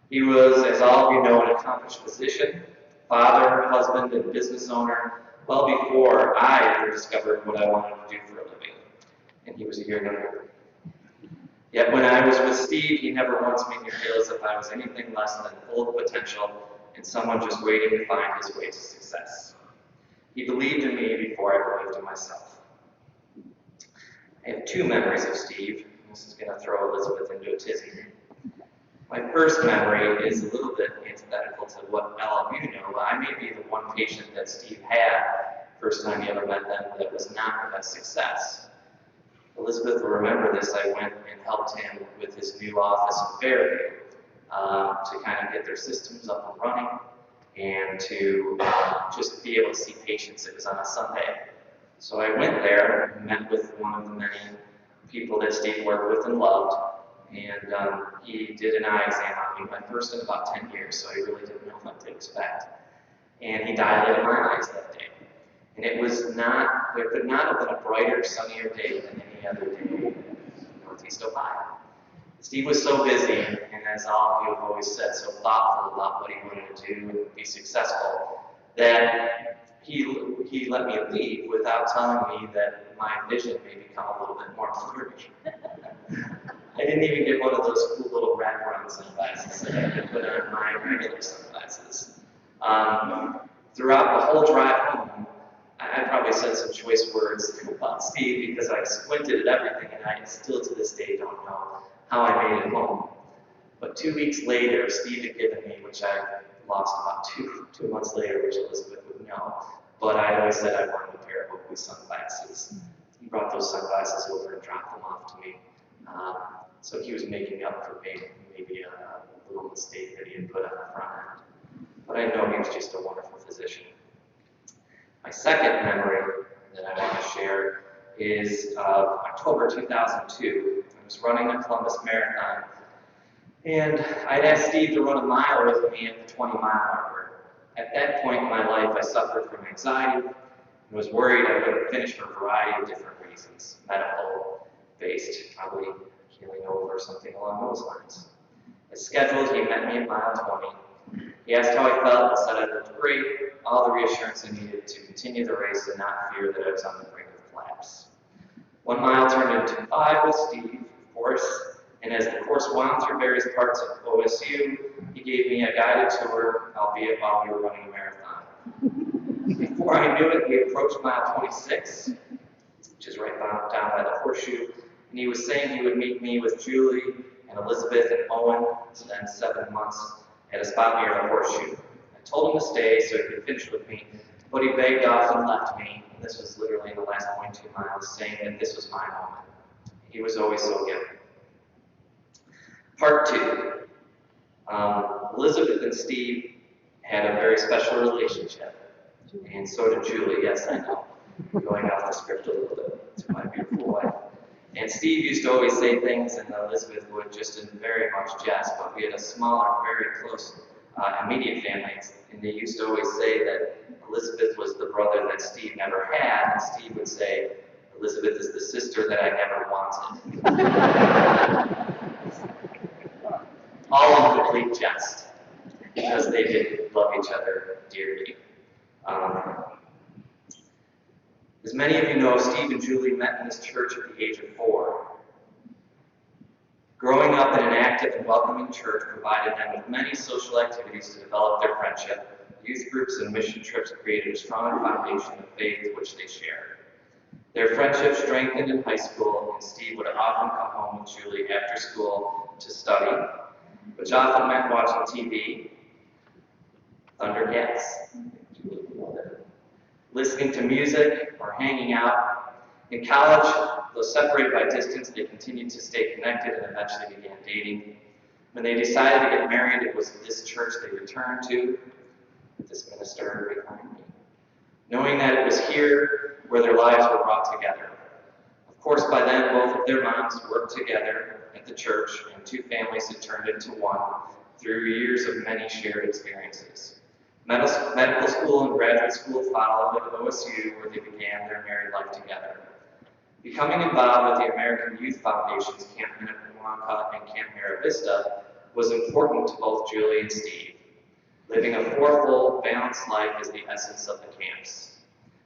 He was, as all of you know, an accomplished physician, father, husband, and business owner, well before I ever discovered what I wanted to do for a living. And he was a year younger. Yet when I was with Steve, he never once made me feel as if I was anything less than full of potential and someone just waiting to find his way to success. He believed in me before I believed in myself. I have 2 memories of Steve. This is going to throw Elizabeth into a tizzy. My first memory is a little bit antithetical to what all of you know. I may be the one patient that Steve had, first time you ever met them, that was not a success. Elizabeth will remember this. I went and helped him with his new office in Fairview to kind of get their systems up and running and to just be able to see patients. It was on a Sunday. So I went there and met with one of the many people that Steve worked with and loved, and he did an eye exam on me, my first in about 10 years, so I really didn't know what to expect. And he dilated my eyes that day. And it was not, there could not have been a brighter, sunnier day than any other day in Northeast Ohio. Steve was so busy, and as all of you have always said, so thoughtful about what he wanted to do and be successful, that he let me leave without telling me that my vision may become a little bit more blurry. I didn't even get one of those cool little wraparound sunglasses that I could put on my regular sunglasses. Throughout the whole drive home, I probably said some choice words about Steve because I squinted at everything and I still to this day don't know how I made it home. But 2 weeks later, Steve had given me, which I lost about two months later, which Elizabeth would know, but I always said I wanted a pair of these sunglasses. He brought those sunglasses over and dropped them off to me. So he was making up for maybe a little mistake that he had put on the front end. But I know he was just a wonderful physician. My second memory that I want to share is October 2002. I was running a Columbus Marathon, and I'd asked Steve to run a mile with me at the 20-mile marker. At that point in my life, I suffered from anxiety and was worried I wouldn't finish for a variety of different reasons, medical-based, probably healing over, something along those lines. As scheduled, he met me at mile 20. He asked how I felt and said I looked great, all the reassurance I needed to continue the race and not fear that I was on the brink of collapse. 1 mile turned into 5 with Steve, of course, and as the course wound through various parts of OSU, he gave me a guided tour, albeit while we were running a marathon. Before I knew it, we approached mile 26, which is right down by the horseshoe, and he was saying he would meet me with Julie and Elizabeth and Owen, spend 7 months at a spot near the horseshoe. I told him to stay so he could finish with me, but he begged off and left me. And this was literally in the last 0.2 miles, saying that this was my moment. He was always so giving. Part 2. Elizabeth and Steve had a very special relationship, and so did Julie. Yes, I know. Going off the script a little bit to my beautiful wife. And Steve used to always say things, and Elizabeth would just in very much jest, but we had a smaller, very close, immediate family, and they used to always say that Elizabeth was the brother that Steve never had, and Steve would say, Elizabeth is the sister that I never wanted. All in complete jest, because they did love each other dearly. As many of you know, Steve and Julie met in this church at the age of 4. Growing up in an active and welcoming church provided them with many social activities to develop their friendship. Youth groups and mission trips created a strong foundation of faith which they shared. Their friendship strengthened in high school, and Steve would often come home with Julie after school to study, which often meant watching TV, Thundercats, listening to music, or hanging out. In college, though separated by distance, they continued to stay connected and eventually began dating. When they decided to get married, it was this church they returned to, this minister behind me, knowing that it was here where their lives were brought together. Of course, by then, both of their moms worked together at the church, and 2 families had turned into one through years of many shared experiences. Medical school and graduate school followed at OSU, where they began their married life together. Becoming involved with the American Youth Foundation's Camp Minnetonka and Camp Mira Vista was important to both Julie and Steve. Living a 4-fold, balanced life is the essence of the camps.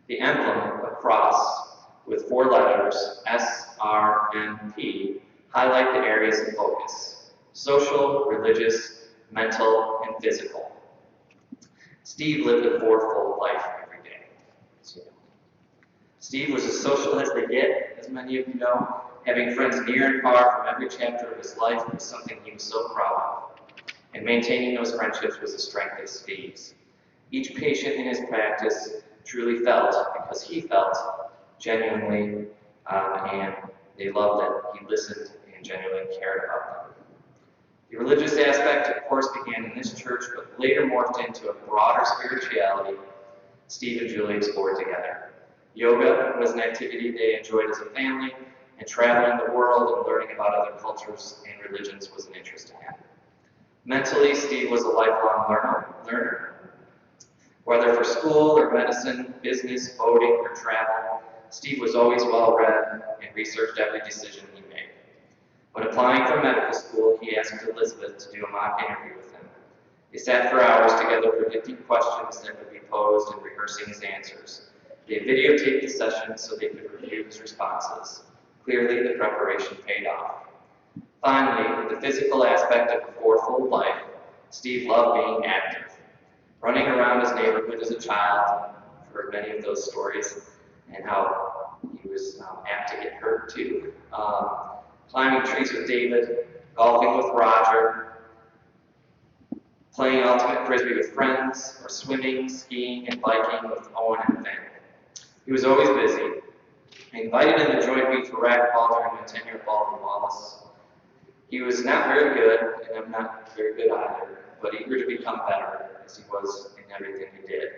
The emblem, a cross with 4 letters, S, R, N, P, highlight the areas of focus: social, religious, mental, and physical. Steve lived a 4-fold life every day. Steve was as social as they get, as many of you know. Having friends near and far from every chapter of his life was something he was so proud of. And maintaining those friendships was a strength of Steve's. Each patient in his practice truly felt, because he felt, genuinely, and they loved that he listened and genuinely cared about them. The religious aspect, of course, began in this church, but later morphed into a broader spirituality Steve and Julie explored together. Yoga was an activity they enjoyed as a family, and traveling the world and learning about other cultures and religions was an interest to him. Mentally, Steve was a lifelong learner. Whether for school or medicine, business, boating, or travel, Steve was always well-read and researched every decision he made. When applying for medical school, he asked Elizabeth to do a mock interview with him. They sat for hours together predicting questions that would be posed and rehearsing his answers. They videotaped the session so they could review his responses. Clearly, the preparation paid off. Finally, the physical aspect of a 4-fold life, Steve loved being active. Running around his neighborhood as a child, I've heard many of those stories, and how he was apt to get hurt too. Climbing trees with David, golfing with Roger, playing ultimate frisbee with friends, or swimming, skiing, and biking with Owen and Finn. He was always busy. I invited him to join me for racquetball during my tenure at Baldwin Wallace. He was not very good, and I'm not very good either, but eager to become better, as he was in everything he did.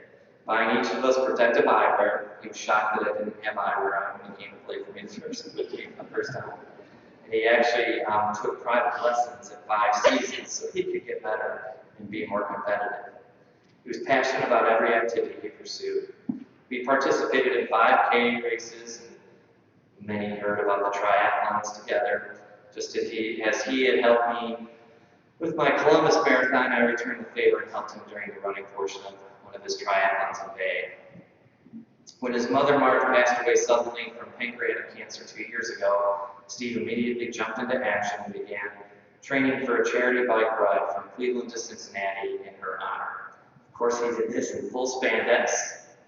Buying each of us protective eyewear, he was shocked that I didn't have eyewear on when he came to play for me the first time. And he actually took private lessons at 5 seasons so he could get better and be more competitive. He was passionate about every activity he pursued. We participated in 5K races, and many heard about the triathlons together. Just as he had helped me with my Columbus Marathon, I returned the favor and helped him during the running portion of one of his triathlons in Bay. When his mother, Marge, passed away suddenly from pancreatic cancer 2 years ago, Steve immediately jumped into action and began training for a charity bike ride from Cleveland to Cincinnati in her honor. Of course, he did this in full spandex.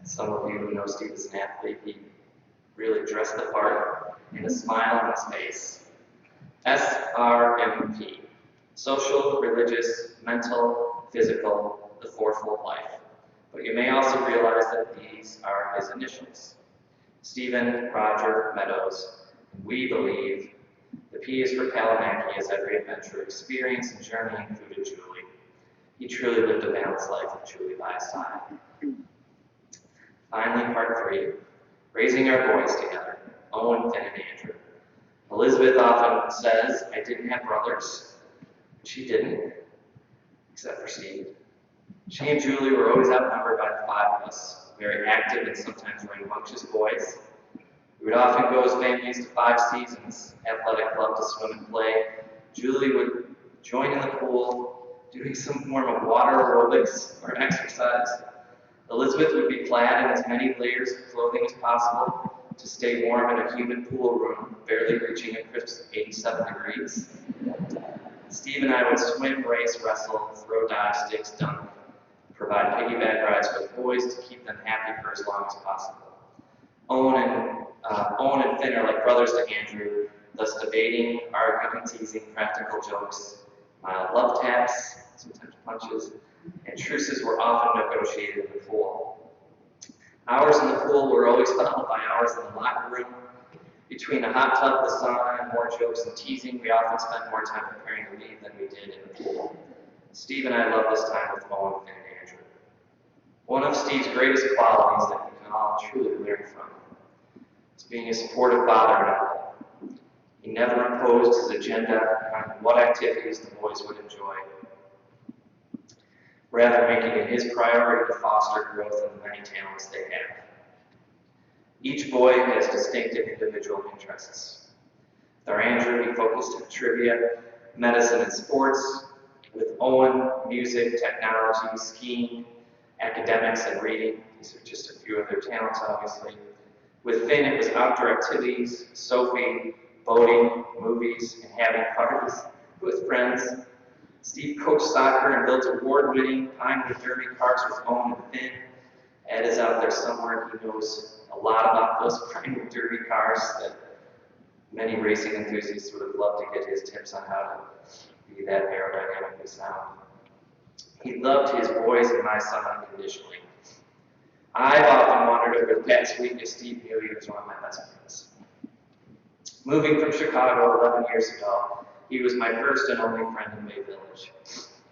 Some of you who know Steve as an athlete, he really dressed the part and a smile on his face. SRMP, social, religious, mental, physical, the fourfold life. But you may also realize that these are his initials. Stephen Roger Meadows. And we believe the P is for Palanaki, as every adventure, experience, and journey included Julie. He truly lived a balanced life with Julie by his side. Finally, part 3, raising our boys together, Owen, Finn, and Andrew. Elizabeth often says, I didn't have brothers. She didn't, except for Steve. She and Julie were always outnumbered by the 5 of us, very active and sometimes rambunctious boys. We would often go as families to 5 seasons, athletic club to swim and play. Julie would join in the pool, doing some form of water aerobics or exercise. Elizabeth would be clad in as many layers of clothing as possible to stay warm in a humid pool room, barely reaching a crisp 87 degrees. Steve and I would swim, race, wrestle, throw dive sticks, dunk, provide piggyback rides for the boys to keep them happy for as long as possible. Owen and Finn are like brothers to Andrew, thus debating, arguing, teasing, practical jokes, mild love taps, sometimes punches, and truces were often negotiated in the pool. Hours in the pool were always followed by hours in the locker room. Between the hot tub, the sauna, and more jokes and teasing, we often spent more time preparing to leave than we did in the pool. Steve and I loved this time with Owen, Finn, and Andrew. One of Steve's greatest qualities that we can all truly learn from is being a supportive father and uncle. He never imposed his agenda on what activities the boys would enjoy, rather making it his priority to foster growth in the many talents they have. Each boy has distinct and individual interests. With our Andrew, he focused on trivia, medicine, and sports. With Owen, music, technology, skiing, academics, and reading. These are just a few of their talents, obviously. With Finn, it was outdoor activities, Sophie, boating, movies, and having parties with friends. Steve coached soccer and built award-winning Pinewood Derby cars with Owen and Finn. Ed is out there somewhere. He knows a lot about those Pinewood Derby cars that many racing enthusiasts would have loved to get his tips on how to be that aerodynamically sound. He loved his boys and my son unconditionally. I've often wondered over the past week if Steve knew he was one of my best friends. Moving from Chicago 11 years ago, he was my first and only friend in Bay Village.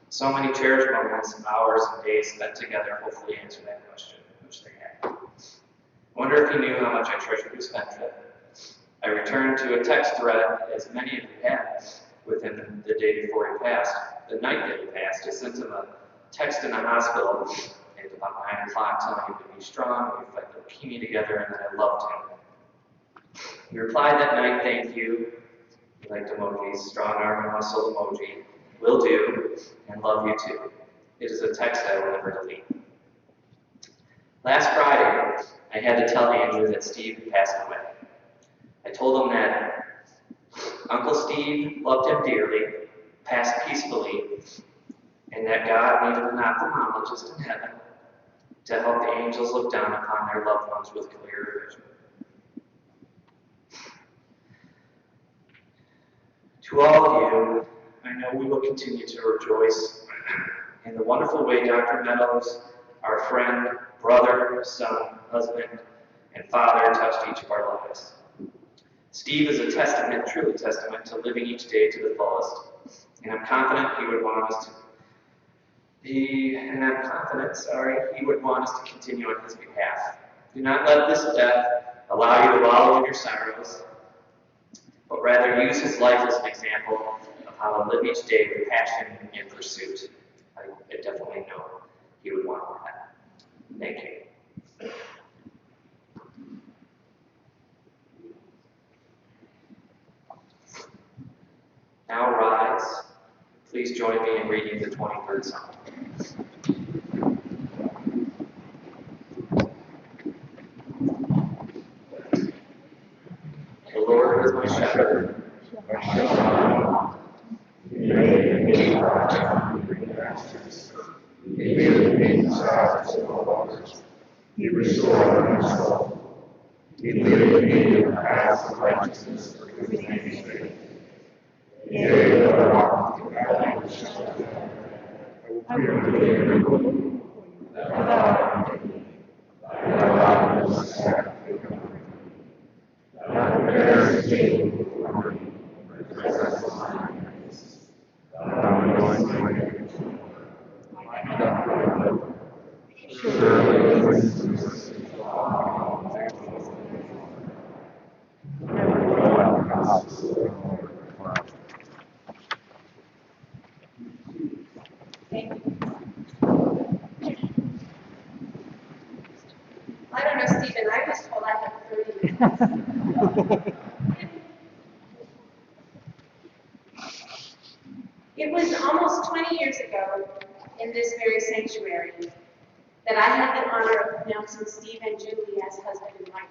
So many cherished moments, hours, and days spent together hopefully answer that question, which they had. I wonder if he knew how much I treasured his friendship. I returned to a text thread, as many of you had, with him the day before he passed. The night that he passed, I sent him a text in the hospital at about 9 o'clock telling him to be strong, we fight leukemia together, and that I loved him. He replied that night, thank you. He liked emojis, strong arm and muscle emoji, will do, and love you too. It is a text I will never delete. Last Friday, I had to tell Andrew that Steve had passed away. I told him that Uncle Steve loved him dearly, passed peacefully, and that God needed an ophthalmologist in heaven to help the angels look down upon their loved ones with clear vision. To all of you, I know we will continue to rejoice in the wonderful way Dr. Meadows, our friend, brother, son, husband, and Father touched each of our lives. Steve is a testament, truly testament, to living each day to the fullest. And I'm confident he would want us to he would want us to continue on his behalf. Do not let this death allow you to wallow in your sorrows, but rather use his life as an example of how to live each day with passion and pursuit. I definitely know he would want that. Thank you. Now rise. Please join me in reading the 23rd Psalm. The Lord is my shepherd. I shall not want. He made me lie down in green pastures. He leadeth me beside the still waters. He restored my soul. He leadeth me in the paths of righteousness for his name's sake. Yea, though I walk through the valley of the shadow of death, I will fear no evil. Thou art with me. Thy rod and thy staff, they comfort me. Thou preparest a table before me in the presence of my enemies. Thou anointest my head with oil. My cup runneth over. Surely goodness and mercy shall follow me all the days of my life. I will dwell in the house of the Lord forever. I don't know, Stephen, I was told I had 30 minutes. It was almost 20 years ago in this very sanctuary that I had the honor of pronouncing Steve and Julie as husband and wife.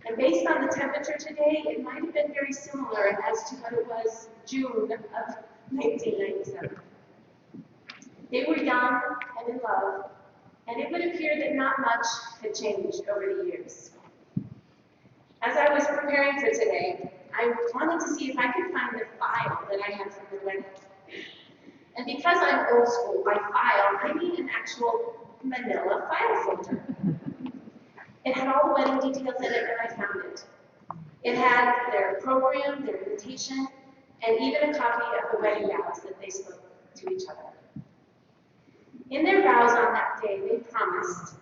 And based on the temperature today, it might have been very similar as to what it was June of 1997. They were young and in love, and it would appear that not much had changed over the years. As I was preparing for today, I wanted to see if I could find the file that I had from their wedding. And because I'm old school, by file, I mean an actual manila file folder. It had all the wedding details in it, and I found it. It had their program, their invitation, and even a copy of the wedding vows that they spoke to each other. In their vows on that day, they promised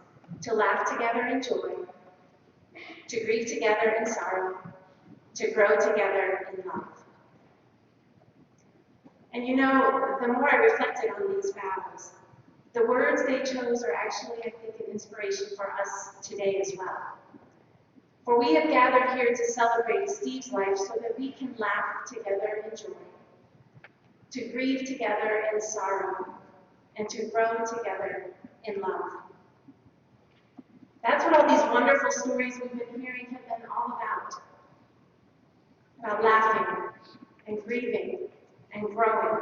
to laugh together in joy, to grieve together in sorrow, to grow together in love. And you know, the more I reflected on these vows, the words they chose are actually, I think, an inspiration for us today as well. For we have gathered here to celebrate Steve's life so that we can laugh together in joy, to grieve together in sorrow, and to grow together in love. That's what all these wonderful stories we've been hearing have been all about laughing and grieving and growing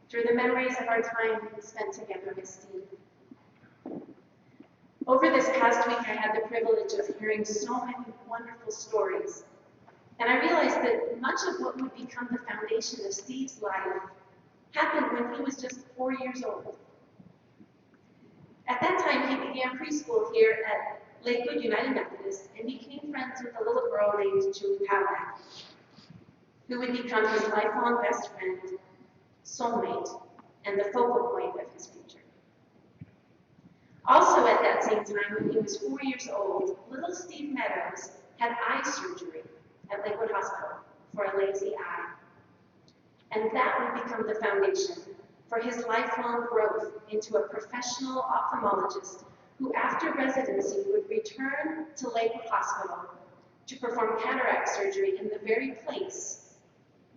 through the memories of our time spent together with Steve. Over this past week, I had the privilege of hearing so many wonderful stories, and I realized that much of what would become the foundation of Steve's life happened when he was just 4 years old. At that time, he began preschool here at Lakewood United Methodist and became friends with a little girl named Julie Powell, who would become his lifelong best friend, soulmate, and the focal point of his future. Also at that same time, when he was 4 years old, little Steve Meadows had eye surgery at Lakewood Hospital for a lazy eye. And that would become the foundation for his lifelong growth into a professional ophthalmologist who, after residency, would return to Lakewood Hospital to perform cataract surgery in the very place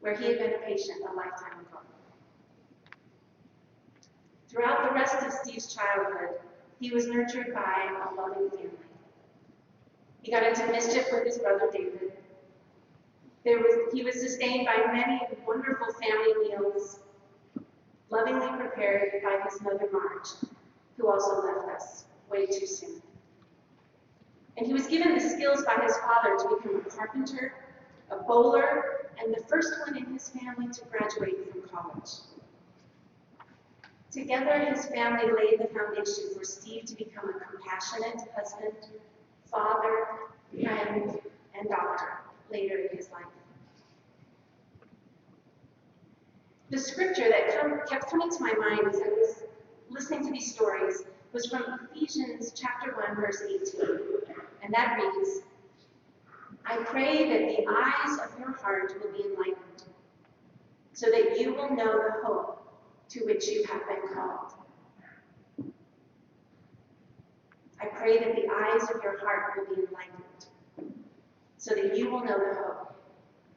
where he had been a patient a lifetime ago. Throughout the rest of Steve's childhood, he was nurtured by a loving family. He got into mischief with his brother David. He was sustained by many wonderful family meals, lovingly prepared by his mother Marge, who also left us way too soon. And he was given the skills by his father to become a carpenter, a bowler, and the first one in his family to graduate from college. Together, his family laid the foundation for Steve to become a compassionate husband, father, friend, and doctor later in his life. The scripture that kept coming to my mind as I was listening to these stories was from Ephesians chapter 1, verse 18. And that reads, I pray that the eyes of your heart will be enlightened, so that you will know the hope to which you have been called. I pray that the eyes of your heart will be enlightened, so that you will know the hope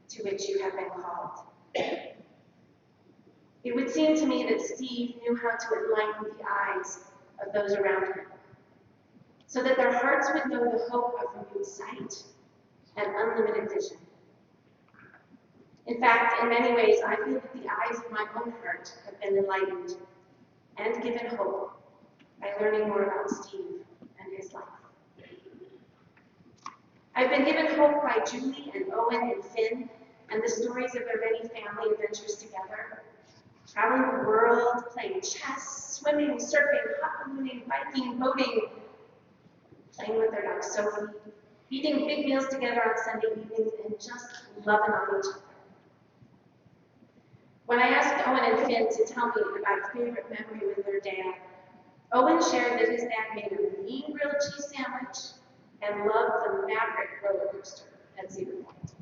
to which you have been called. It would seem to me that Steve knew how to enlighten the eyes of those around him, so that their hearts would know the hope of renewed sight and unlimited vision. In fact, in many ways, I feel that the eyes of my own heart have been enlightened and given hope by learning more about Steve and his life. I've been given hope by Julie and Owen and Finn and the stories of their many family adventures together, traveling the world, playing chess, swimming, surfing, hot ballooning, biking, boating, playing with their dog Sophie, eating big meals together on Sunday evenings, and just loving on each other. When I asked Owen and Finn to tell me about a favorite memory with their dad, Owen shared that his dad made a mean grilled cheese sandwich and loved the Maverick roller coaster at Cedar Point.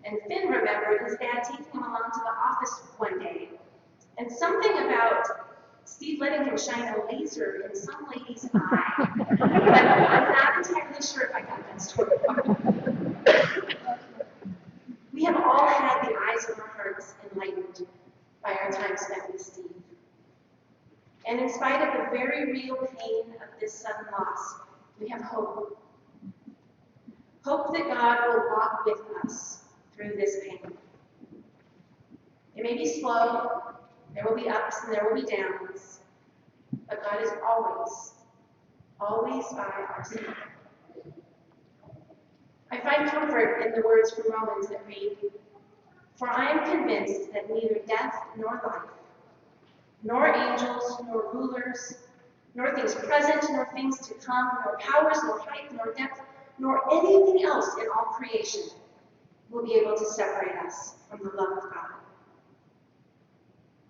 And Finn remembered his dad taking him along to the office one day, and something about Steve letting him shine a laser in some lady's eye. But I'm not entirely sure if I got that story. We have all had the eyes of our hearts enlightened by our time spent with Steve. And in spite of the very real pain of this sudden loss, we have hope. Hope that God will walk with us through this pain. It may be slow, there will be ups and there will be downs, but God is always, always by our side. I find comfort in the words from Romans that read, For I am convinced that neither death nor life, nor angels, nor rulers, nor things present, nor things to come, nor powers, nor height, nor depth, nor anything else in all creation will be able to separate us from the love of God.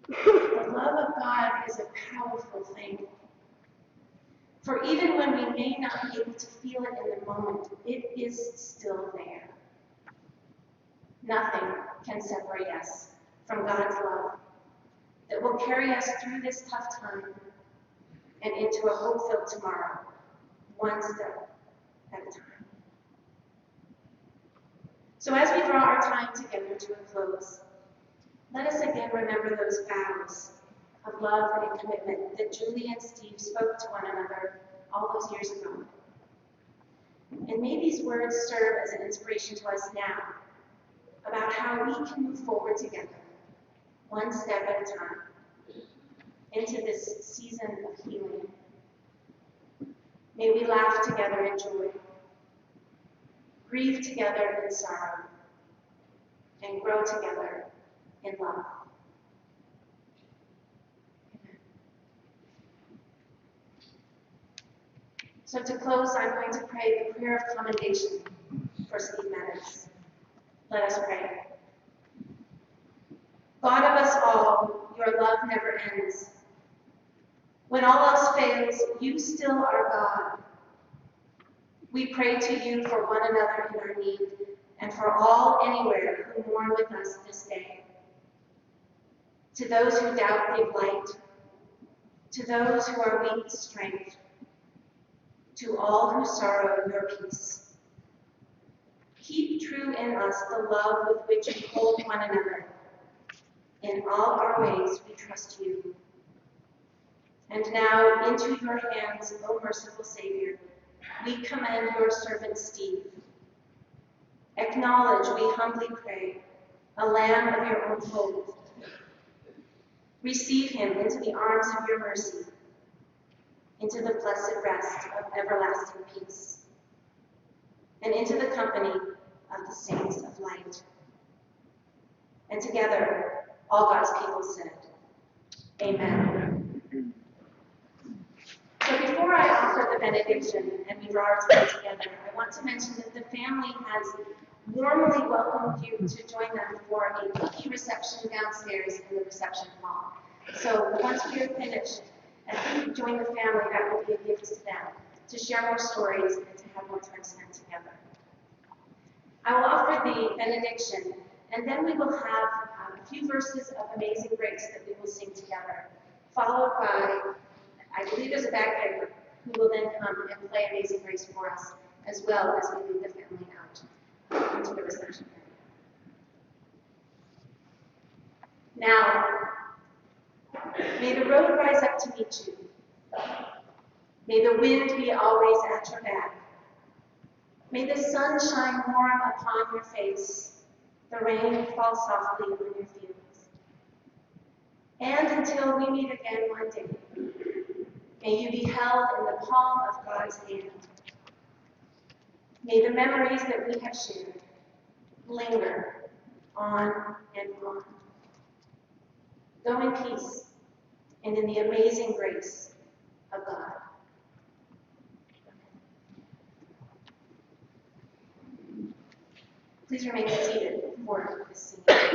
The love of God is a powerful thing. For even when we may not be able to feel it in the moment, it is still there. Nothing can separate us from God's love that will carry us through this tough time and into a hope-filled tomorrow, one step at a time. So as we draw our time together to a close, let us again remember those vows of love and commitment that Julie and Steve spoke to one another all those years ago. And may these words serve as an inspiration to us now about how we can move forward together, one step at a time, into this season of healing. May we laugh together in joy, grieve together in sorrow, and grow together in love. So to close, I'm going to pray the prayer of commendation for Steve Meadows. Let us pray. God of us all, your love never ends. When all else fails, you still are God. We pray to you for one another in our need, and for all anywhere who mourn with us this day. To those who doubt, give light. To those who are weak, strength. To all who sorrow, your peace. Keep true in us the love with which we hold one another. In all our ways we trust you. And now into your hands, O merciful Savior, we commend your servant Steve. Acknowledge, we humbly pray, a lamb of your own fold. Receive him into the arms of your mercy, into the blessed rest of everlasting peace, and into the company of the saints of light. And together, all God's people said, Amen. So before I offer the benediction and we draw our time together, I want to mention that the family has warmly welcomed you to join them for a cookie reception downstairs in the reception hall. So once we are finished, as you join the family, that will be a gift to them, to share more stories and to have more time spent together. I will offer the benediction, and then we will have a few verses of Amazing Grace that we will sing together, followed by, I believe there's a bagpiper who will then come and play Amazing Grace for us, as well as we lead the family out into the reception area. Now, may the road rise up to meet you. May the wind be always at your back. May the sun shine warm upon your face, the rain fall softly on your fields. And until we meet again one day, may you be held in the palm of God's hand. May the memories that we have shared linger on and on. Go in peace and in the amazing grace of God. Please remain seated for this singing.